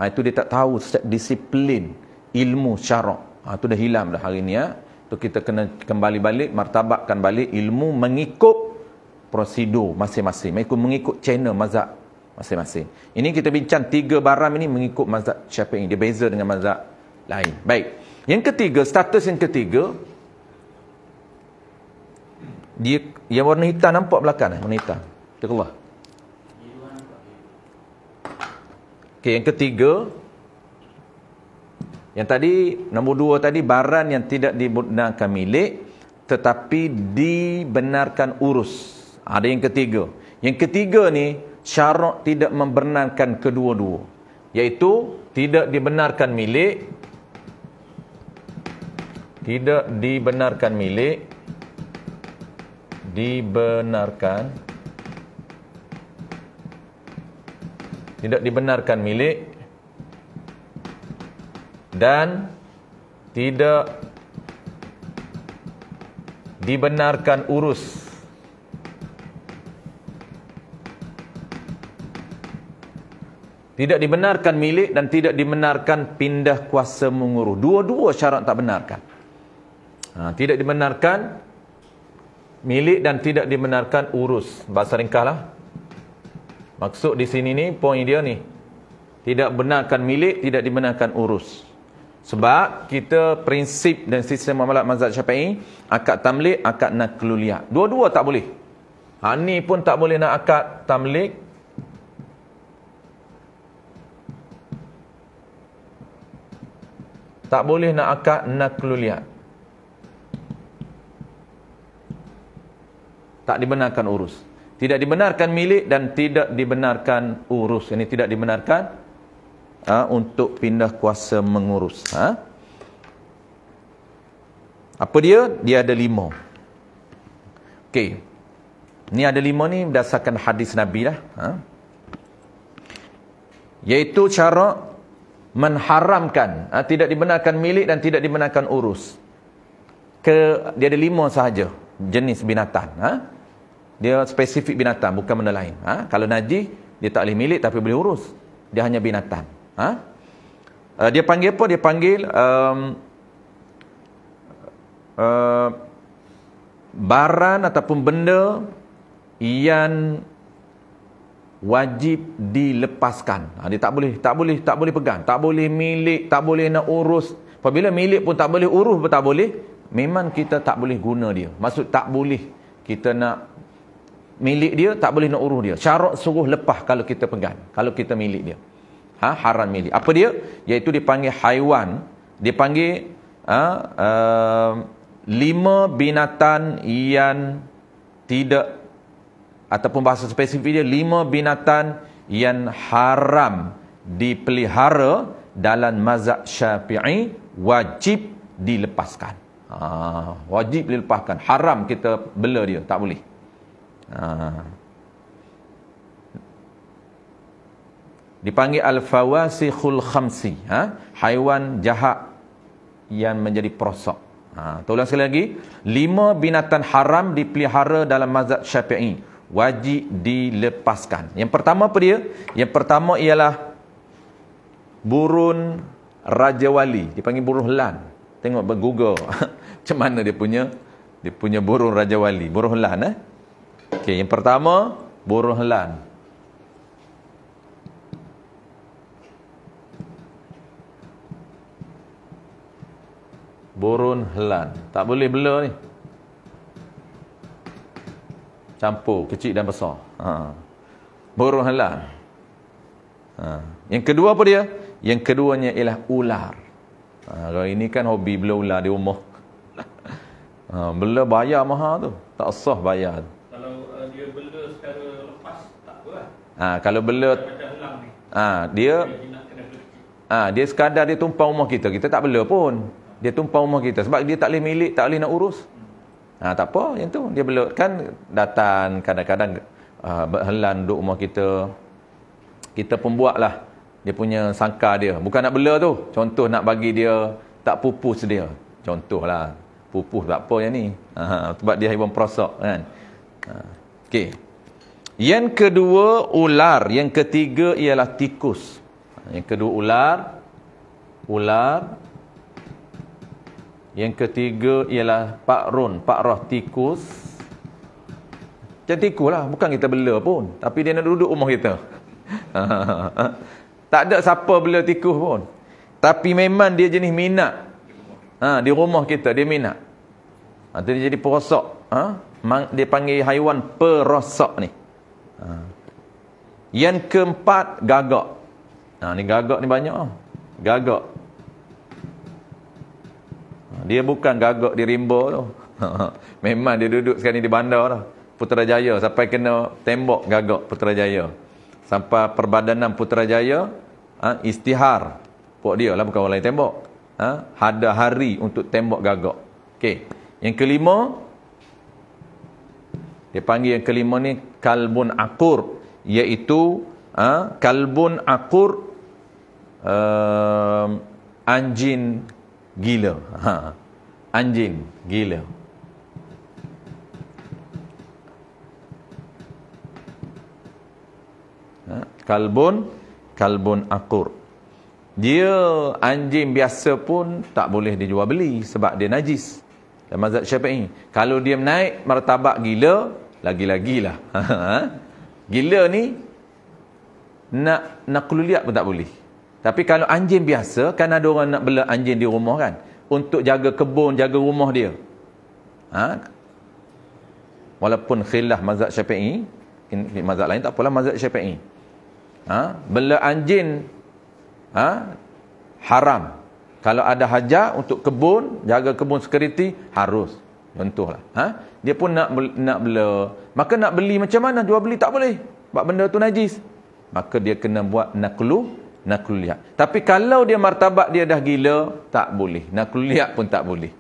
Itu dia tak tahu disiplin ilmu syarak. Itu dah hilang dah hari ni. Tu kita kena kembali balik, martabakkan balik ilmu mengikut prosedur masing-masing, mengikut channel mazhab masing-masing. Ini kita bincang 3 baram ini mengikut mazhab Syafi'i. Dia beza dengan mazhab lain. Baik. Yang ketiga, status yang ketiga, dia yang warna hitam nampak belakang warna hitam. Kita keluar. Okey, yang ketiga, yang tadi nombor 2 tadi, barang yang tidak dibenarkan milik tetapi dibenarkan urus. Ada yang ketiga. Yang ketiga ni syarak tidak membenarkan kedua-dua, iaitu tidak dibenarkan milik, tidak dibenarkan milik, dibenarkan, tidak dibenarkan milik, dan tidak dibenarkan urus. Tidak dibenarkan milik dan tidak dibenarkan pindah kuasa mengurus. Dua-dua syarat tak benarkan. Tidak dibenarkan milik dan tidak dibenarkan urus. Bahasa ringkaslah. Maksud di sini ni, poin dia ni. Tidak benarkan milik, tidak dibenarkan urus. Sebab kita prinsip dan sistem muamalat mazhab Syafi'i, akad tamlik, akad nakluliyah. Dua-dua tak boleh. Ni pun tak boleh nak akad tamlik. Tak boleh nak akad nakluliyah. Tak dibenarkan urus. Tidak dibenarkan milik dan tidak dibenarkan urus. Ini tidak dibenarkan untuk pindah kuasa mengurus. Apa dia? Dia ada 5. Okey. Ni ada 5 ni berdasarkan hadis Nabi lah. Iaitu cara mengharamkan, tidak dibenarkan milik dan tidak dibenarkan urus. Dia ada 5 sahaja jenis binatang. Dia spesifik binatang, bukan benda lain. Kalau najis, dia tak boleh milik tapi boleh urus. Dia hanya binatang. Dia panggil apa? Dia panggil barang ataupun benda yang wajib dilepaskan. Dia tak boleh pegang, tak boleh milik, tak boleh nak urus. Apabila milik pun tak boleh, urus pun tak boleh, memang kita tak boleh guna dia. Maksud tak boleh kita nak milik dia, tak boleh nak urus dia. Syarat suruh lepas kalau kita pegang, kalau kita milik dia. Haram milik. Apa dia? Iaitu dipanggil haiwan. Dipanggil 5 binatang yang tidak, ataupun bahasa spesifik dia 5 binatang yang haram dipelihara dalam mazhab Syafi'i, wajib dilepaskan. Wajib dilepaskan. Haram kita bela dia, tak boleh. Dipanggil al-fawasikhul khamsi. Haiwan jahat yang menjadi perosok. Ulang sekali lagi. 5 binatang haram dipelihara dalam mazhab Syafi'i, wajib dilepaskan. Yang pertama apa dia? Yang pertama ialah burung Raja Wali. Dipanggil burung helan. Tengok Google macam mana dia punya burung Raja Wali. Burung helan. Okey, yang pertama burung helan. Burun helan. Tak boleh bela ni. Campur kecil dan besar. Burun helan. Yang kedua apa dia? Yang keduanya ialah ular. Kalau ini kan hobi bela ular di rumah. Bela bayar mahal tu. Tak sah bayar tu. Kalau dia bela secara lepas tak apa lah. Kalau bela Macam helang ni. dia Dia nak kena kecil. dia sekadar dia tumpang rumah kita. Kita tak bela pun. Dia tumpang rumah kita sebab dia tak boleh milik, tak boleh nak urus. Tak apa yang tu. Dia bela kan datang kadang-kadang berhelan duduk rumah kita. Kita pun buatlah dia punya sangka dia. Bukan nak bela tu. Contoh nak bagi dia tak pupus dia. Contohlah. Pupus tak apa yang ni. Sebab dia haiwan perosak kan. Okey. Yang kedua ular, yang ketiga ialah tikus. Yang kedua ular. Yang ketiga ialah pakrah tikus. Macam tikus lah, bukan kita bela pun, tapi dia nak duduk rumah kita. Tak ada siapa bela tikus pun. Tapi memang dia jenis minat. Di rumah kita dia minat. Dia jadi perosak. Dia panggil haiwan perosak ni. Yang keempat gagak. Ni gagak ni banyak. Gagak. Dia bukan gagak di rimba tu. Memang dia duduk sekarang ni di bandar dah. Putrajaya sampai kena tembok gagak Putrajaya. Sampai Perbadanan Putrajaya istihar. Pok dia lah, bukan orang lain tembok. Ada hari untuk tembok gagak. Okey. Yang kelima, dia panggil yang kelima ni kalbun akur, iaitu kalbun akur, anjing gila. Anjing gila. Kalbun akur. Dia anjing biasa pun tak boleh dijual beli sebab dia najis. Dan mazhab Syafi'i, kalau dia naik martabak gila, lagi-lagilah. Gila ni nak keluliat pun tak boleh. Tapi kalau anjing biasa, kan ada orang nak bela anjing di rumah kan, untuk jaga kebun, jaga rumah dia. Walaupun khilaf mazhab Syafi'i, mazhab lain tak apalah, mazhab Syafi'i. Bela anjing haram. Kalau ada hajat untuk kebun, jaga kebun security, harus. Contohlah. Dia pun nak bela. Maka nak beli macam mana? Jual beli tak boleh. Sebab benda tu najis. Maka dia kena buat nakluliat. Tapi kalau dia martabak dia dah gila, tak boleh. Nakluliat pun tak boleh.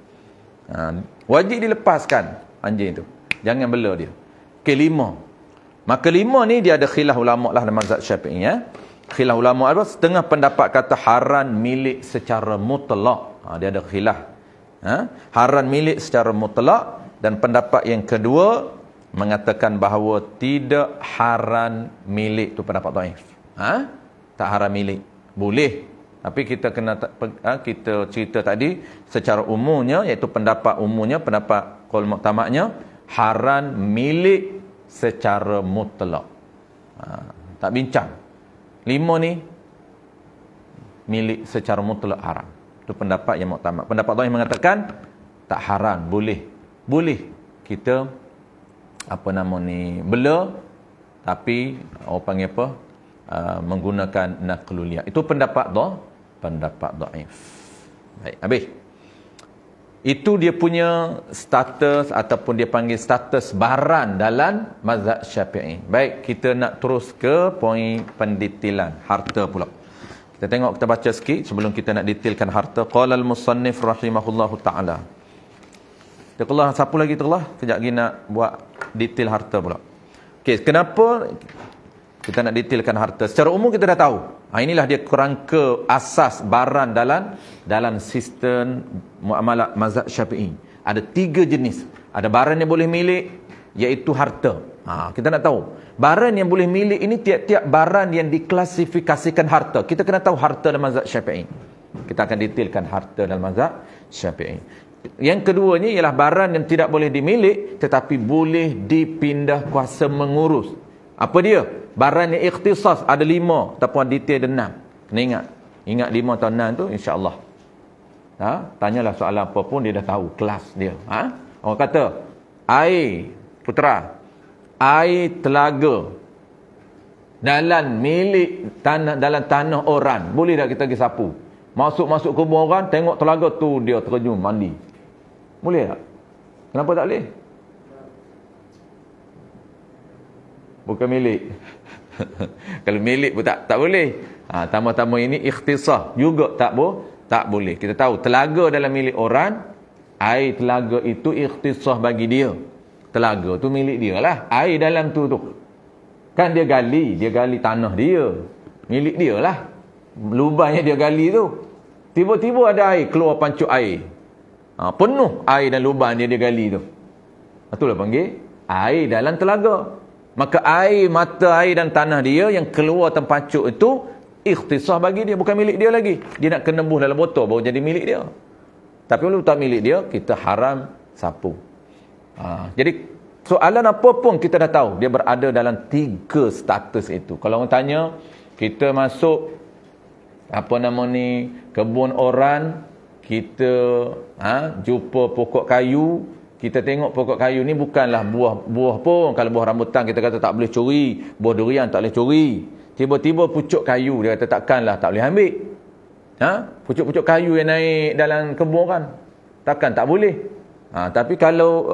Wajib dilepaskan anjing tu. Jangan bela dia. Kelima. Maka lima ni dia ada khilaf ulama' lah dalam mazhab Syafi'i. Khilaf ulama' apa? Setengah pendapat kata haram milik secara mutlak. Dia ada khilaf. Haram milik secara mutlak. Dan pendapat yang kedua mengatakan bahawa tidak haram milik. Itu pendapat dhaif. Tak haram milik. Boleh. Tapi kita kena kita cerita tadi secara umumnya, iaitu pendapat umumnya, pendapat qaul mu'tamadnya, haram milik secara mutlak. Tak bincang. Lima ni milik secara mutlak haram. Itu pendapat yang muktamad. Pendapat dhaif mengatakan tak haram, boleh. Boleh kita bela, tapi orang panggil apa? Menggunakan nakluliyah. Itu pendapat dhaif. Baik, habis. Itu dia punya status ataupun dia panggil status baran dalam mazhab Syafi'i. Baik, kita nak terus ke poin pendetailan harta pula. Kita tengok, kita baca sikit sebelum kita nak detailkan harta. Qala al-musannif rahimahullahu ta'ala. Taqullah, siapa lagi taqullah? Kejap lagi nak buat detail harta pula. Okey, kenapa kita nak detailkan harta? Secara umum kita dah tahu. Inilah dia kerangka asas baran dalam sistem muamalah mazhab Syafi'i. Ada 3 jenis. Ada baran yang boleh milik, iaitu harta. Kita nak tahu. Baran yang boleh milik ini tiap-tiap baran yang diklasifikasikan harta. Kita kena tahu harta dalam mazhab Syafi'i. Kita akan detailkan harta dalam mazhab Syafi'i. Yang keduanya ialah baran yang tidak boleh dimilik tetapi boleh dipindah kuasa mengurus. Apa dia? Baran yang ikhtisas ada 5 ataupun detail ada 6. Kena ingat 5 atau 6 tu insya-Allah. Tanyalah soalan apa pun dia dah tahu kelas dia. Orang kata air putera, air telaga dalam milik tanah, dalam tanah orang, boleh tak kita pergi sapu? Masuk kebun orang, tengok telaga tu dia terjun mandi. Boleh tak? Kenapa tak boleh? Bukan milik. Kalau milik pun tak boleh. Tambah-tambah ini ikhtisas juga tak boleh. Kita tahu telaga dalam milik orang, air telaga itu ikhtisas bagi dia. Telaga tu milik dia lah. Air dalam tu kan dia gali tanah dia. Milik dia lah. Lubang yang dia gali tu. Tiba-tiba ada air keluar pancuk air. Penuh air dan lubang dia gali tu. Itulah panggil air dalam telaga. Maka air, mata air dan tanah dia yang keluar terpancuk itu ikhtisas bagi dia, bukan milik dia lagi. Dia nak kena buh dalam botol baru jadi milik dia. Tapi kalau tak milik dia, kita haram sapu. Jadi soalan apa pun kita dah tahu, dia berada dalam 3 status itu. Kalau orang tanya, kita masuk kebun orang, kita jumpa pokok kayu, kita tengok pokok kayu ni bukanlah buah pun. Kalau buah rambutan kita kata tak boleh curi, buah durian tak boleh curi. Tiba-tiba pucuk kayu, dia kata takkanlah tak boleh ambil. Pucuk-pucuk kayu yang naik dalam kebun kan, takkan tak boleh. Tapi kalau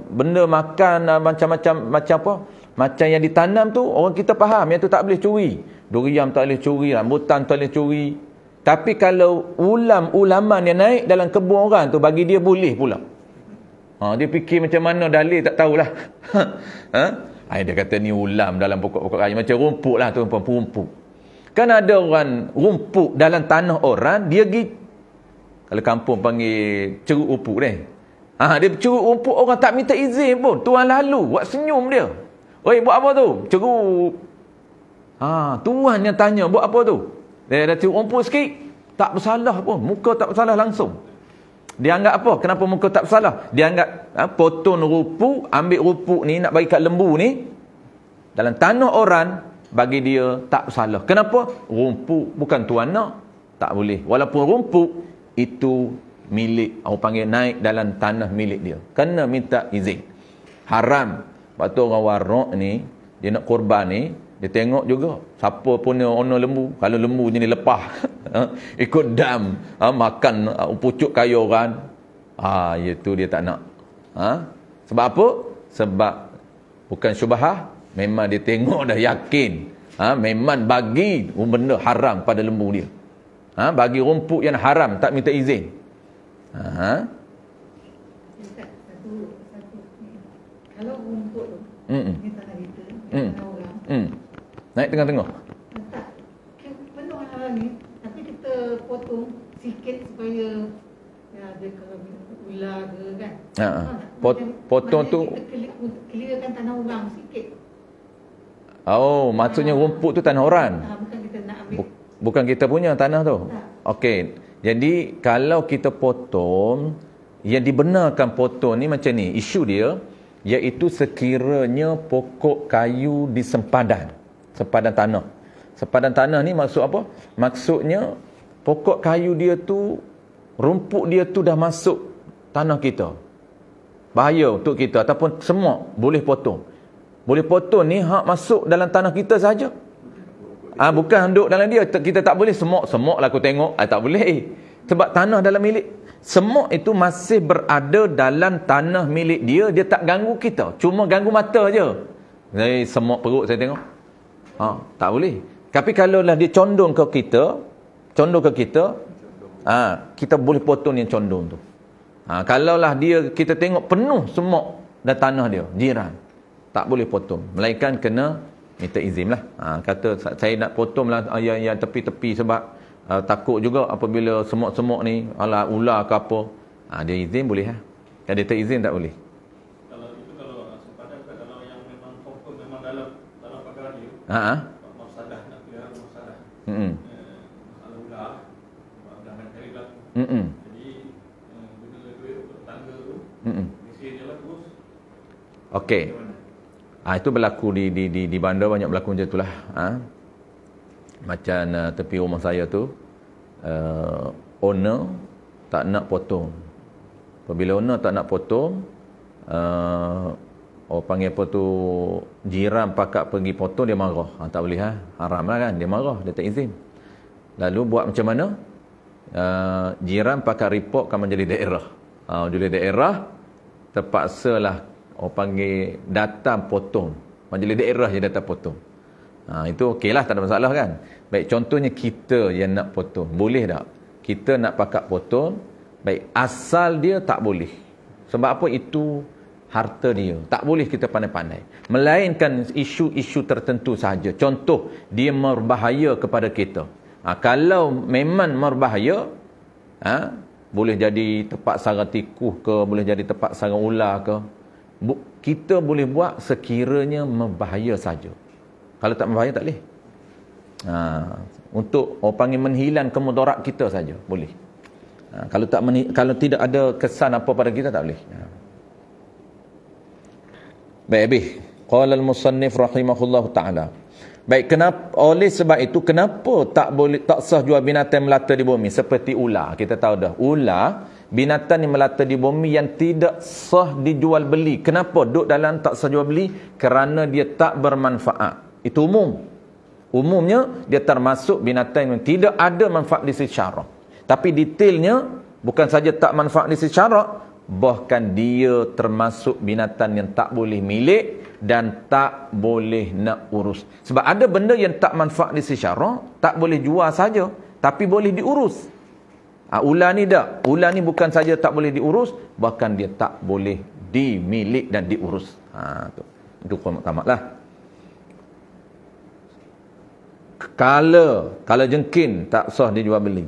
benda makan macam yang ditanam tu, orang kita faham yang tu tak boleh curi. Durian tak boleh curi, rambutan tak boleh curi. Tapi kalau ulam-ulaman yang naik dalam kebun orang tu, bagi dia boleh pula. Dia fikir macam mana dalil tak tahulah. Dia kata ni ulam dalam pokok-pokok kayu, macam rumput lah tu, rumput. Kan ada orang rumput dalam tanah orang, dia pergi, kalau kampung panggil ceruk rumput dia ceruk rumput orang tak minta izin pun. Tuan lalu buat senyum dia. Oi, buat apa tu? Ceruk. Tuan yang tanya buat apa tu? Dia dah ceruk rumput sikit, tak bersalah pun, muka tak bersalah langsung. Dia anggap apa? Kenapa muka tak bersalah? Dia anggap potong rumput, ambil rumput ni nak bagi kat lembu ni dalam tanah orang, bagi dia tak bersalah. Kenapa? Rumput bukan tuan nak, tak boleh. Walaupun rumput itu milik, orang panggil naik dalam tanah milik dia, kena minta izin. Haram. Lepas tu orang warak ni, dia nak korban ni, dia tengok juga siapa punya owner lembu. Kalau lembu jenis lepah ikut dam, makan pucuk kayu orang, itu dia tak nak. Sebab apa? Sebab bukan syubhah, memang dia tengok dah yakin, memang bagi benda haram pada lembu dia. Bagi rumput yang haram tak minta izin. Kalau rumput tu ni tanah kita, tanah orang, naik tengah-tengah. tak penuh hal ni, tapi kita potong sikit supaya ada kalau ular ke kan. Potong tu kita clearkan tanah orang sikit. Maksudnya rumput tu tanah orang. Bukan kita nak ambil. Bukan kita punya tanah tu. Okey. Jadi kalau kita potong, yang dibenarkan potong ni macam ni. Isu dia iaitu sekiranya pokok kayu di sempadan tanah. Sempadan tanah ni maksud apa? Maksudnya pokok kayu dia tu, rumput dia tu dah masuk tanah kita. Bahaya untuk kita ataupun semua boleh potong. Boleh potong ni hak masuk dalam tanah kita saja. Bukan duduk dalam dia. Kita tak boleh semok lah aku tengok. Tak boleh. Sebab tanah dalam milik. Semok itu masih berada dalam tanah milik dia. Dia tak ganggu kita. Cuma ganggu mata je. Semok perut saya tengok. Tak boleh. Tapi kalau lah dia condong ke kita, kita boleh potong yang condong tu. Kalau lah kita tengok penuh semok dan tanah dia, jiran, tak boleh potong. Melainkan kena minta izin lah. Kata saya nak potong lah yang tepi-tepi sebab takut juga apabila semok-semok ni ular ke apa. Dia izin boleh lah. Kalau dia tak izin tak boleh. Kalau itu kalau sempadan, kalau yang memang confirm memang dalam pagar dia. Masalah nak pelihara masalah. Masalah ular, jangan cari lah. Jadi guna duit untuk tangga tu, isi je lah terus. Okey. Itu berlaku di bandar, banyak berlaku macam itulah. Macam tepi rumah saya tu, owner tak nak potong. Apabila owner tak nak potong, panggil apa tu, jiran pakak pergi potong, dia marah. Tak boleh, haram lah kan, dia marah, dia tak izin. Lalu buat macam mana? Jiran pakak report kan majlis daerah. Majlis daerah terpaksalah panggil datang potong. Majlis daerah je datang potong. Itu okeylah, tak ada masalah kan. Baik, contohnya kita yang nak potong, boleh tak? Kita nak pakak potong, baik, asal dia tak boleh. Sebab apa? Itu harta dia. Tak boleh kita pandai-pandai. Melainkan isu-isu tertentu sahaja. Contoh, dia berbahaya kepada kita. Kalau memang berbahaya, boleh jadi tempat sarang tikus ke, boleh jadi tempat sarang ular ke, kita boleh buat sekiranya berbahaya saja. Kalau tak berbahaya, tak boleh. Untuk panggil menghilang kemudarat kita saja boleh. Kalau tidak ada kesan apa pada kita, tak boleh. Baik, habis. Qala al-musannif rahimahullahu taala. Baik, kenapa, oleh sebab itu kenapa tak sah jual binatang melata di bumi seperti ular? Kita tahu dah, ular binatang yang melata di bumi yang tidak sah dijual beli. Kenapa duduk dalam tak sah jual beli? Kerana dia tak bermanfaat. Itu umum. Umumnya dia termasuk binatang yang tidak ada manfaat di sisi syarak. Tapi detailnya bukan saja tak manfaat di sisi syarak, bahkan dia termasuk binatang yang tak boleh milik dan tak boleh nak urus. Sebab ada benda yang tak manfaat di sisi syarak, tak boleh jual saja, tapi boleh diurus. Ular ni tak. Ular ni bukan saja tak boleh diurus, bahkan dia tak boleh dimilik dan diurus. Itu qaul muktamad lah. Kala jengkin tak sah dijual beli.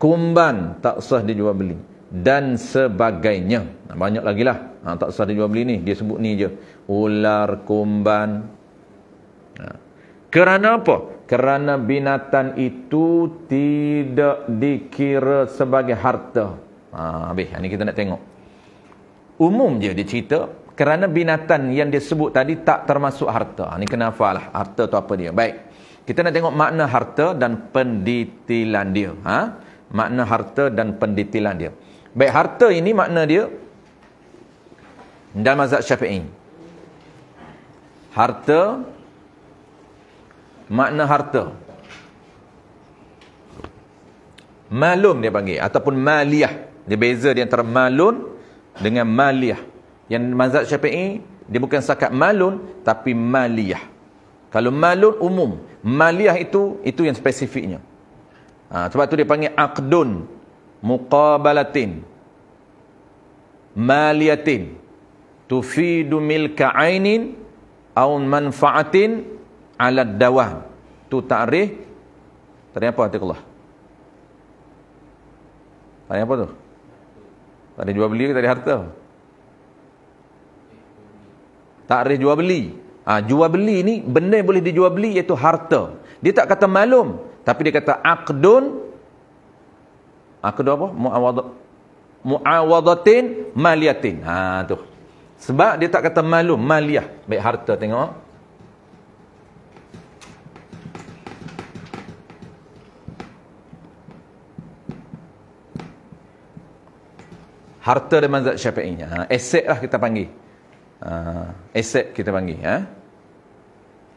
Kumban tak sah dijual beli. Dan sebagainya. Banyak lagi lah. Tak sah dijual beli ni. Dia sebut ni je. Ular, kumban. Kerana apa? Kerana binatang itu tidak dikira sebagai harta. Habis. Ini kita nak tengok. Umum je dia cerita. Kerana binatang yang dia sebut tadi tak termasuk harta. Ini kena hafal lah. Harta tu apa dia. Baik. Kita nak tengok makna harta dan pendetailan dia. Makna harta dan pendetailan dia. Baik, harta ini makna dia dalam mazhab Syafi'i. Harta, makna harta. Malum dia panggil ataupun maliyah. Dia beza di antara malun dengan maliyah. Yang mazhab Syafi'i dia bukan setakat malun tapi maliyah. Kalau malun umum, maliyah itu yang spesifiknya. Sebab tu dia panggil aqdun muqabalatin maliyatin tufidu milka ainin aw manfaatin ala dawam. Tu ta'rif. Tadi apa Atiqullah? Tadi apa tu? Tadi jual beli ke tadi harta? Ta'rif jual beli. Jual beli ni benda yang boleh dijual beli iaitu harta. Dia tak kata malum, tapi dia kata aqdun. Aqdun apa? Muawadatin maliyatin. Tu. Sebab dia tak kata malum, maliyah. Baik, harta tengok. Harta dari mazhab Syafi'inya. Aset lah kita panggil. Aset kita panggil.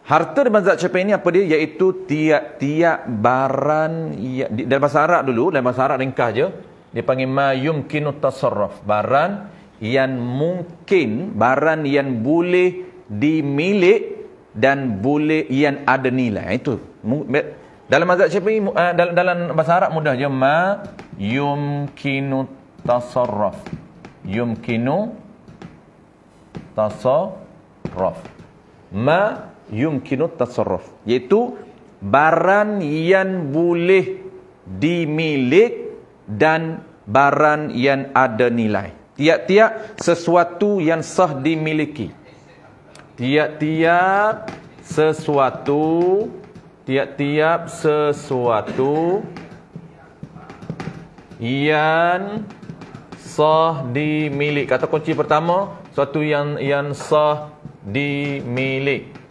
Harta di mazhab Syafi'i ini apa dia? Iaitu tiap-tiap barang dalam bahasa Arab dulu, dalam bahasa Arab ringkas je, dia panggil ma yumkinu tasarruf. Barang yang mungkin, barang yang boleh dimilik dan boleh yang ada nilai. Itu dalam mazhab Syafi'i, dalam bahasa Arab mudah je, ma yumkinu tasarruf. Yumkinu tasarruf. Ma yumkinu tasarruf, iaitu barang yang boleh dimilik dan barang yang ada nilai. Tiap-tiap sesuatu yang sah dimiliki. Tiap-tiap sesuatu yang sah dimiliki. Kata kunci pertama, sesuatu yang sah dimiliki.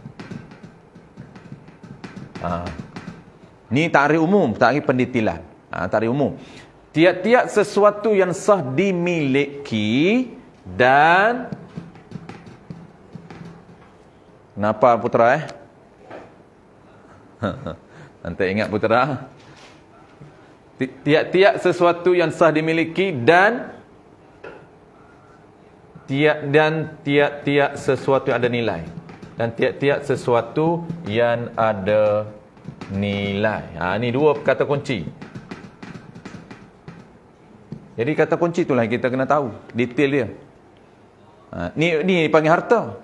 Ni takrif umum, takrif pendetailan. Takrif umum. Tiap-tiap sesuatu yang sah dimiliki dan kenapa putera Nanti ingat putera. Tiap-tiap sesuatu yang sah dimiliki dan tiap-tiap sesuatu yang ada nilai. Dan tiap-tiap sesuatu yang ada nilai. Ini dua kata kunci. Jadi kata kunci itulah kita kena tahu detail dia. Ni panggil harta.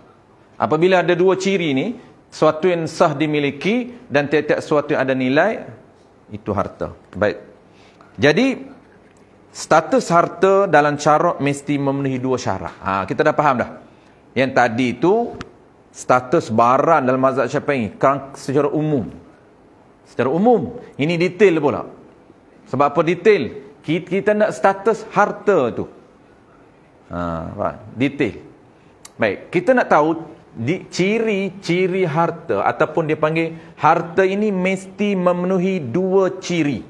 Apabila ada dua ciri ni, sesuatu yang sah dimiliki dan tiap-tiap sesuatu yang ada nilai, itu harta. Baik. Jadi status harta dalam syarak mesti memenuhi dua syarat. Kita dah faham dah. Yang tadi itu status barang dalam mazhab Syafi'i secara umum. Secara umum. Ini detail pula. Sebab apa detail? Kita nak status harta tu. Detail. Baik, kita nak tahu ciri-ciri harta ataupun dia panggil harta ini mesti memenuhi dua ciri.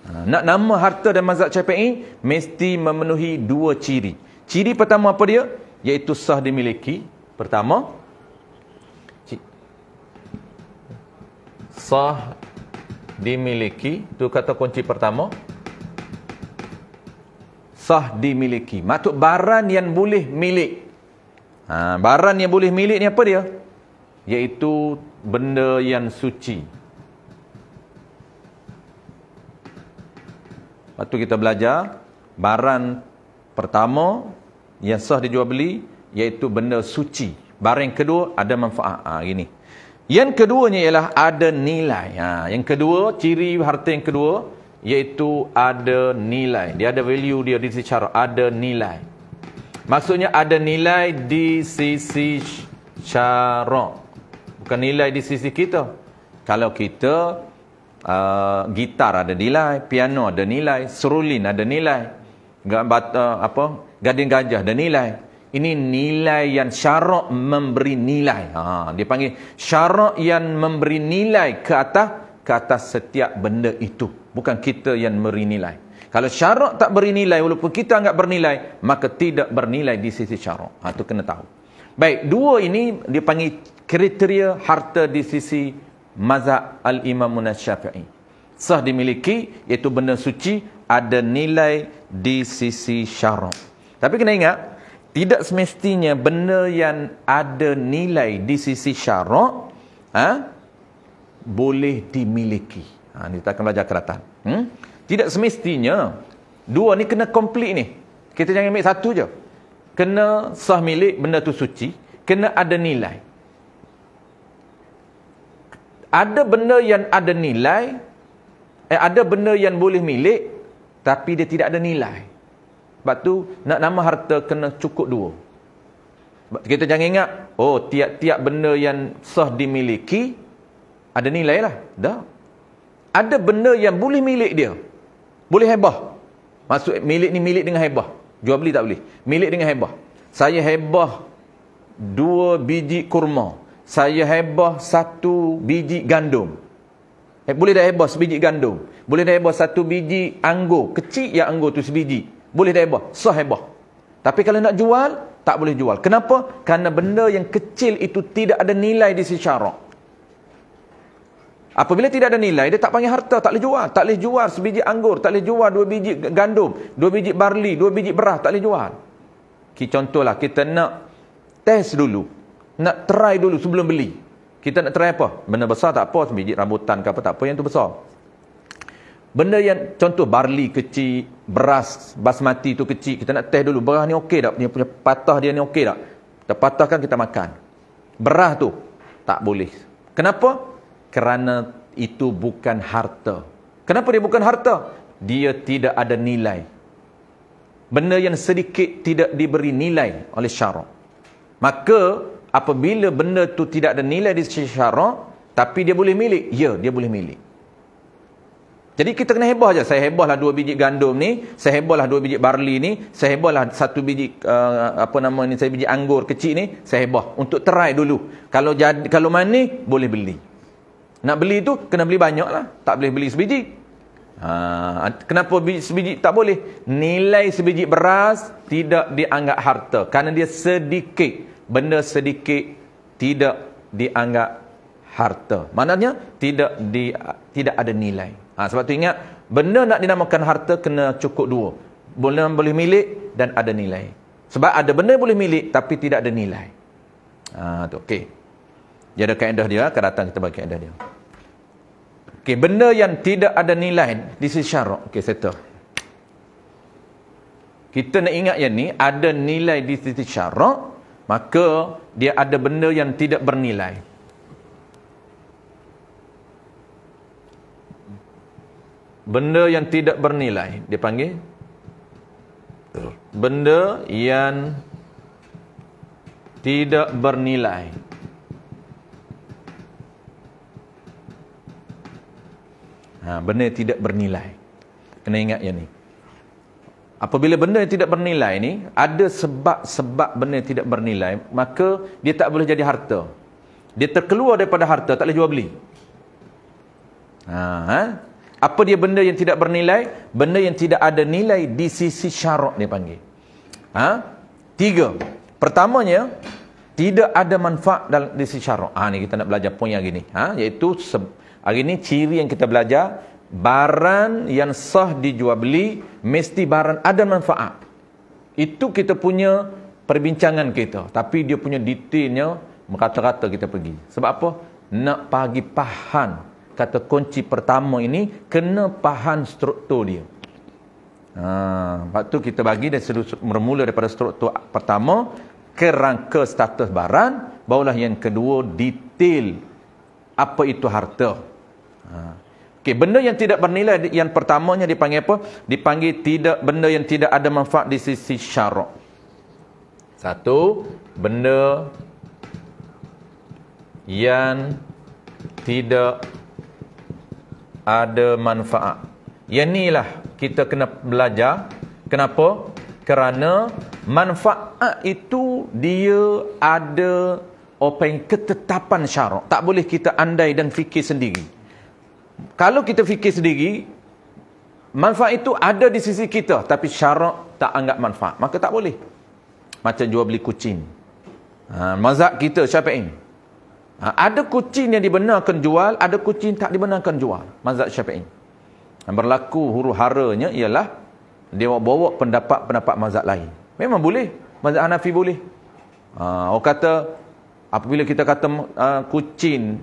Nak nama harta dan mazhab Syafi'i mesti memenuhi dua ciri. Ciri pertama apa dia? Iaitu sah dimiliki. Pertama, sah dimiliki, itu kata kunci pertama. Sah dimiliki, maksud barang yang boleh milik. Barang yang boleh milik ni apa dia? Iaitu benda yang suci. Waktu kita belajar, barang pertama yang sah dijual beli iaitu benda suci. Barang yang kedua ada manfaat. Gini. Yang keduanya ialah ada nilai. Yang kedua, ciri harta yang kedua iaitu ada nilai. Dia ada value dia di sisi syarak, ada nilai. Maksudnya ada nilai di sisi syarak. Bukan nilai di sisi kita. Kalau kita gitar ada nilai, piano ada nilai, serulin ada nilai, gading gajah ada nilai. Ini nilai yang syarak memberi nilai. Dia panggil syarak yang memberi nilai ke atas setiap benda itu. Bukan kita yang memberi nilai. Kalau syarak tak beri nilai, walaupun kita anggap bernilai, maka tidak bernilai di sisi syarak. Itu kena tahu. Baik, dua ini dia panggil kriteria harta di sisi mazhab al-Imam Syafi'i. Sah dimiliki, iaitu benda suci, ada nilai di sisi syarak. Tapi kena ingat, tidak semestinya benda yang ada nilai di sisi syarak boleh dimiliki. Ini kita akan belajar ke datang. Tidak semestinya. Dua ni kena komplit ni. Kita jangan ambil satu je. Kena sah milik, benda tu suci. Kena ada nilai. Ada benda yang ada nilai, ada benda yang boleh milik, tapi dia tidak ada nilai. Sebab tu, nak nama harta kena cukup dua. Kita jangan ingat, tiap-tiap benda yang sah dimiliki, ada nilai lah. Dah. Ada benda yang boleh milik dia. Boleh hebah. Maksud milik ni milik dengan hebah. Jual beli tak boleh. Milik dengan hebah. Saya hebah 2 biji kurma. Saya hebah 1 biji gandum. Boleh dah hebah sebiji gandum. Boleh dah hebah 1 biji anggur. Kecil yang anggur tu sebiji. Boleh dah hebah. Sah hebah. Tapi kalau nak jual, tak boleh jual. Kenapa? Kerana benda yang kecil itu tidak ada nilai di sisi syarak. Apabila tidak ada nilai, dia tak panggil harta, tak boleh jual. Tak boleh jual sebiji anggur, tak boleh jual 2 biji gandum, 2 biji barley, 2 biji beras, tak boleh jual. Contohlah, kita nak test dulu. Nak try dulu sebelum beli. Kita nak try apa? Benda besar tak apa, sebiji rambutan ke apa, tak apa, yang tu besar. Benda yang, contoh barley kecil, beras basmati tu kecil, kita nak test dulu, beras ni okey tak? Dia punya patah dia ni okey tak? Kita patahkan, kita makan. Beras tu, tak boleh. Kenapa? Kerana itu bukan harta. Kenapa dia bukan harta? Dia tidak ada nilai. Benda yang sedikit tidak diberi nilai oleh syarak. Maka, apabila benda tu tidak ada nilai di sisi syarak, tapi dia boleh milik, ya, dia boleh milik. Jadi kita kena hebah je. Saya hebahlah 2 biji gandum ni, saya hebahlah 2 biji barley ni, saya hebahlah 1 biji saya biji anggur kecil ni, saya hebah untuk try dulu. Kalau manis boleh beli. Nak beli tu kena beli banyak lah, tak boleh beli sebiji. Kenapa sebiji tak boleh? Nilai sebiji beras tidak dianggap harta kerana dia sedikit. Benda sedikit tidak dianggap harta. Maknanya tidak ada nilai. Sebab tu ingat, benda nak dinamakan harta kena cukup dua. Boleh milik dan ada nilai. Sebab ada benda boleh milik tapi tidak ada nilai. Tu okey. Dia ada kaedah dia, akan datang kita bagi kaedah dia. Okey, benda yang tidak ada nilai di sisi syarak. Okey, settle. Kita nak ingat yang ni ada nilai di sisi syarak, maka dia ada benda yang tidak bernilai. Benda yang tidak bernilai dia panggil benda yang tidak bernilai. Benda yang tidak bernilai. Kena ingat yang ni. Apabila benda yang tidak bernilai ni, ada sebab-sebab benda yang tidak bernilai, maka dia tak boleh jadi harta. Dia terkeluar daripada harta, tak boleh jual beli. Apa dia benda yang tidak bernilai? Benda yang tidak ada nilai di sisi syarak dia panggil. 3. Pertamanya, tidak ada manfaat dalam di sisi syarak. Ni kita nak belajar poin hari ni. Iaitu hari ni ciri yang kita belajar, barang yang sah dijual beli mesti barang ada manfaat. Itu kita punya perbincangan kita. Tapi dia punya detailnya merata-rata kita pergi. Sebab apa? Nak bagi faham. Kata kunci pertama ini kena faham struktur dia. Lepas tu kita bagi dan bermula daripada struktur pertama, kerangka status barang, barulah yang kedua detail apa itu harta. Okey, benda yang tidak bernilai yang pertamanya dipanggil apa? Dipanggil benda yang tidak ada manfaat di sisi syarak. Satu, benda yang tidak ada manfaat. Yang inilah kita kena belajar. Kenapa? Kerana manfaat itu dia ada ketetapan syarak. Tak boleh kita andai dan fikir sendiri. Kalau kita fikir sendiri, manfaat itu ada di sisi kita, tapi syarak tak anggap manfaat, maka tak boleh. Macam jual beli kucing. Mazhab kita Syafi'i. Ada kucing yang dibenarkan jual, ada kucing tak dibenarkan jual. Mazhab Syafi'i. Yang berlaku huru-haranya ialah dia bawa pendapat-pendapat mazhab lain. Memang boleh. Mazhab Hanafi boleh. Orang kata apabila kita kata kucing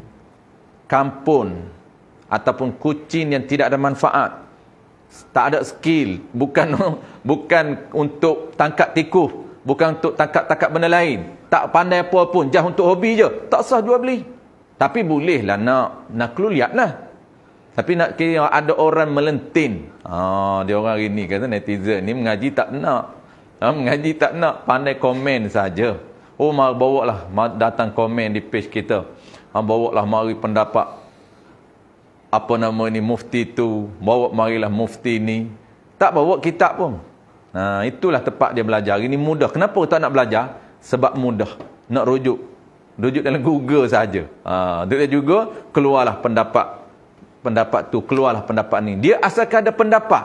kampung ataupun kucing yang tidak ada manfaat, tak ada skill, bukan untuk tangkap tikus, bukan untuk tangkap benda lain, tak pandai apa pun, jah untuk hobi je, tak sah jual beli. Tapi bolehlah nak keluliat lah. Tapi nak kira ada orang melentin. Dia orang hari ni kata netizen ni mengaji tak nak. Mengaji tak nak, pandai komen saja. Mari bawa lah, datang komen di page kita. Bawa lah mari pendapat apa nama ni mufti tu, bawa marilah mufti ni. Tak bawa kitab pun. Itulah tempat dia belajar. Ini mudah. Kenapa tak nak belajar? Sebab mudah. Nak rujuk dalam Google saja. Dia juga keluarlah pendapat tu, keluarlah pendapat ni. Dia asalkan ada pendapat.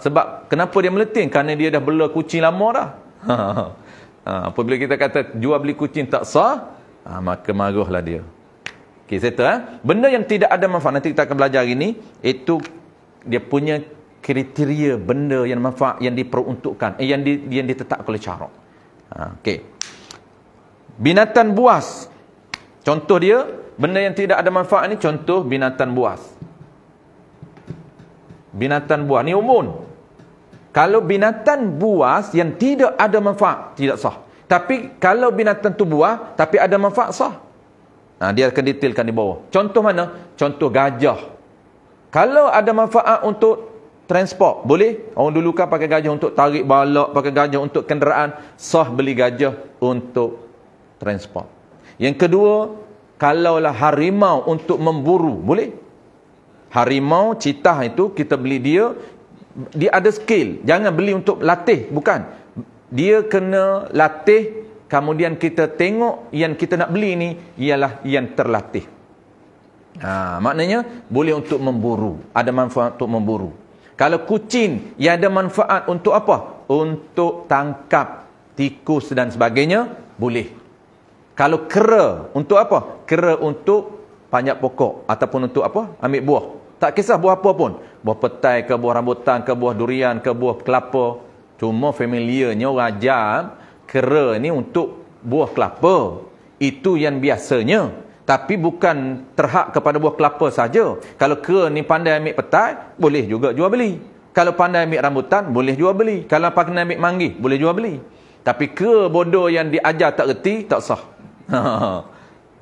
Sebab kenapa dia meletin? Kerana dia dah bela kucing lama dah. Apabila kita kata jual beli kucing tak sah, maka marahlah dia. Okey, settle. Benda yang tidak ada manfaat, nanti kita akan belajar hari ni, itu dia punya kriteria benda yang manfaat yang diperuntukkan, yang ditetapkan oleh syarak. Okey. Binatang buas. Contoh dia, benda yang tidak ada manfaat ni, contoh binatang buas. Binatang buas ni umum. Kalau binatang buas yang tidak ada manfaat, tidak sah. Tapi kalau binatang tu buas tapi ada manfaat, sah. Dia akan detailkan di bawah. Contoh mana? Contoh gajah. Kalau ada manfaat untuk transport, boleh. Orang dulu kan pakai gajah untuk tarik balak, pakai gajah untuk kenderaan, sah beli gajah untuk transport. Yang kedua, kalaulah harimau untuk memburu, boleh. Harimau, citah itu kita beli dia ada skill. Jangan beli untuk latih, bukan. Dia kena latih, kemudian kita tengok yang kita nak beli ni ialah yang terlatih. Maknanya boleh untuk memburu, ada manfaat untuk memburu. Kalau kucing yang ada manfaat untuk apa? Untuk tangkap tikus dan sebagainya, boleh. Kalau kera untuk apa? Kera untuk panjat pokok ataupun untuk apa? Ambil buah. Tak kisah buah apa pun. Buah petai ke, buah rambutan ke, buah durian ke, buah kelapa. Cuma familiarnya orang ajar kera ni untuk buah kelapa. Itu yang biasanya. Tapi bukan terhad kepada buah kelapa saja. Kalau kera ni pandai ambil petai, boleh juga jual beli. Kalau pandai ambil rambutan, boleh jual beli. Kalau pandai ambil manggis, boleh jual beli. Tapi kera bodoh yang diajar tak reti, tak sah.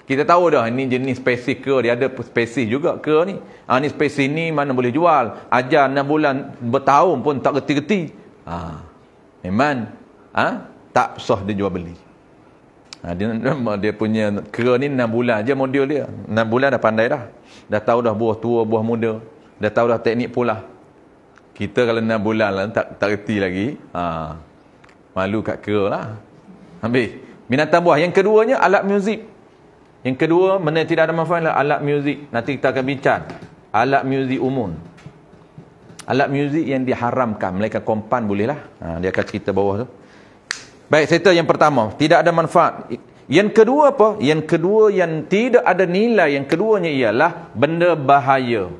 Kita tahu dah, ini jenis spesies kera. Dia ada spesies juga kera ni. Ni spesies ni mana boleh jual. Ajar 6 bulan, bertahun pun tak reti-reti. Memang tak sah dia jual beli. Dia punya kera ni 6 bulan je model dia. 6 bulan dah pandai dah. Dah tahu dah buah tua, buah muda. Dah tahu dah teknik pula. Kita kalau 6 bulan lah, tak reti lagi. Malu kat kera lah. Habis. Binatang buah. Yang keduanya, alat muzik. Yang kedua, benda tidak ada manfaat lah, alat muzik. Nanti kita akan bincang. Alat muzik umum. Alat muzik yang diharamkan. Melainkan kompan boleh lah. Dia akan cerita bawah tu. Baik, cerita yang pertama. Tidak ada manfaat. Yang kedua apa? Yang kedua yang tidak ada nilai. Yang keduanya ialah benda bahaya.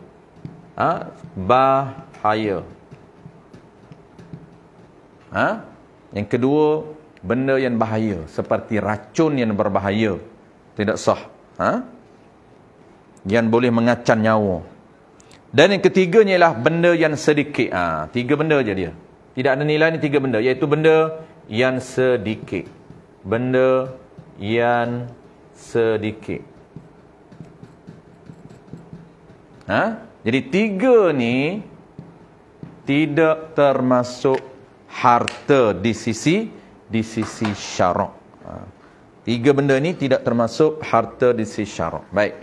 Bahaya. Yang kedua, benda yang bahaya. Seperti racun yang berbahaya. Tidak sah. Yang boleh mengacau nyawa. Dan yang ketiganya ialah benda yang sedikit. 3 benda je dia. Tidak ada nilai ni 3 benda. Iaitu benda yang sedikit. Benda yang sedikit. Jadi 3 ni tidak termasuk harta di sisi syarak. 3 benda ni tidak termasuk harta di sisi syarak. Baik.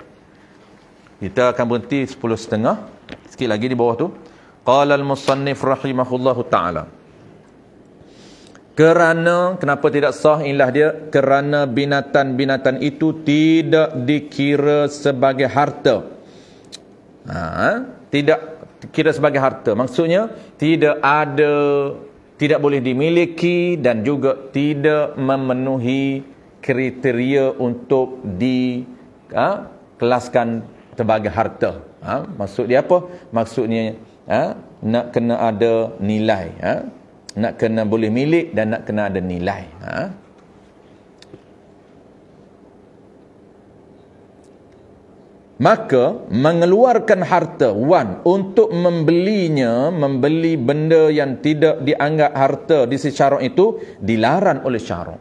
Kita akan berhenti 10.30. Sikit lagi di bawah tu. Qala al-musannif rahimahullahu ta'ala. Kerana, kenapa tidak sah inilah dia? Kerana binatang-binatang itu tidak dikira sebagai harta. Tidak kira sebagai harta. Maksudnya, tidak boleh dimiliki dan juga tidak memenuhi kriteria untuk dikelaskan sebagai harta. Maksud dia apa? Maksudnya nak kena ada nilai. Nak kena boleh milik dan nak kena ada nilai. Maka mengeluarkan harta untuk membeli benda yang tidak dianggap harta di sisi syarak itu dilarang oleh syarak.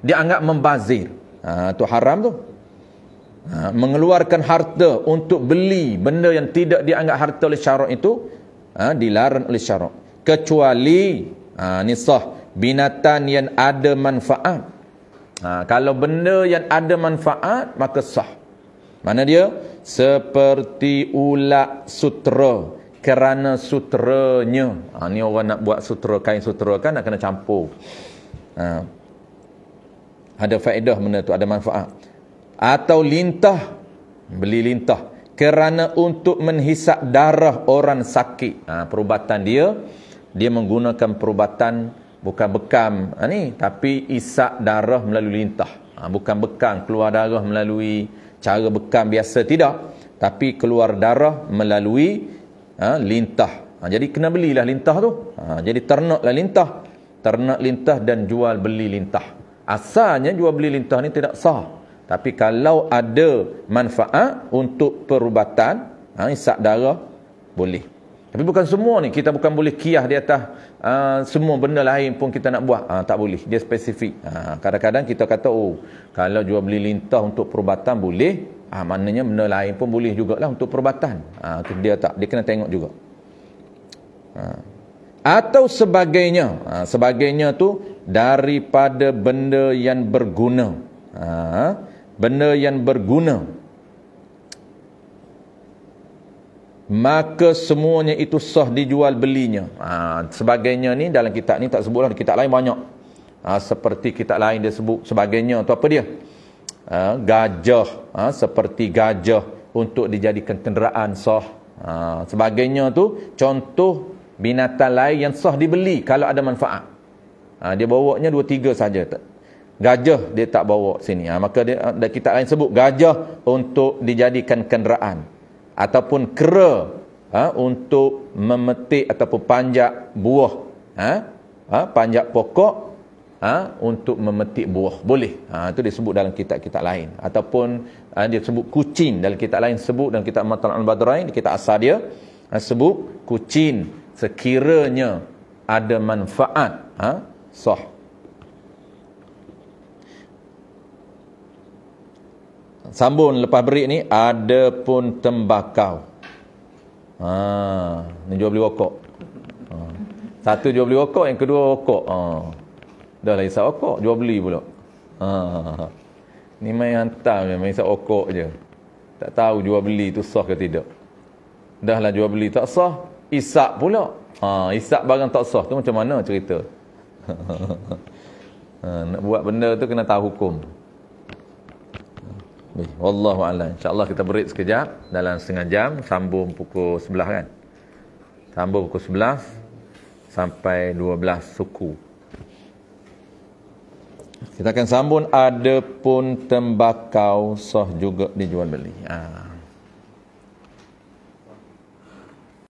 Dianggap membazir. Itu haram tu. Mengeluarkan harta untuk beli benda yang tidak dianggap harta oleh syarak itu dilarang oleh syarak. Kecuali ni sah binatang yang ada manfaat. Kalau benda yang ada manfaat maka sah. Mana dia? Seperti ulat sutera. Kerana suteranya. Ni orang nak buat sutera, kain sutera kan nak kena campur. Ada faedah benda tu, ada manfaat. Atau lintah. Beli lintah. Kerana untuk menghisap darah orang sakit. Perubatan dia menggunakan perubatan bukan bekam tapi isap darah melalui lintah. Bukan bekam keluar darah melalui cara bekam biasa, tidak. Tapi keluar darah melalui lintah. Jadi kena belilah lintah tu. Jadi ternaklah lintah. Ternak lintah dan jual beli lintah. Asalnya jual beli lintah ni tidak sah. Tapi kalau ada manfaat untuk perubatan, isap darah, boleh. Tapi bukan semua ni. Kita bukan boleh kiyah di atas semua benda lain pun kita nak buat. Tak boleh. Dia spesifik. Kadang-kadang kita kata, kalau jual beli lintah untuk perubatan boleh. Maknanya benda lain pun boleh jugalah untuk perubatan. Dia tak. Dia kena tengok juga. Atau sebagainya. Sebagainya tu daripada benda yang berguna. Benda yang berguna. Maka semuanya itu sah dijual belinya. Sebagainya ni dalam kitab ni tak sebutlah. Di kitab lain banyak. Seperti kitab lain dia sebut sebagainya tu apa dia? Gajah. Seperti gajah, untuk dijadikan kenderaan sah. Sebagainya tu contoh binatang lain yang sah dibeli kalau ada manfaat. Dia bawanya 2-3 saja. Gajah dia tak bawa sini. Maka dia kita lain sebut gajah untuk dijadikan kenderaan ataupun kera untuk memetik ataupun panjat buah. Panjat pokok untuk memetik buah. Boleh. Itu disebut dalam kitab-kitab lain. Ataupun dia sebut kucing dalam kitab lain, sebut dalam kitab Matal' al-Badrain, kitab asal dia sebut kucing sekiranya ada manfaat sah. Sambung lepas berik ni, ada pun tembakau. Ni jual beli rokok. Satu jual beli rokok, yang kedua rokok. Dah lah isap rokok, jual beli pula. Ni main hantar, main isap rokok je. Tak tahu jual beli tu sah ke tidak. Dah lah jual beli tak sah, isap pula. Isap barang tak sah tu macam mana cerita? Nak buat benda tu kena tahu hukum. Wallahu a'lam. InsyaAllah kita break sekejap. Dalam setengah jam sambung pukul 11 kan. Sambung pukul 11 sampai 12 suku. Kita akan sambung, ada pun tembakau sah juga dijual beli.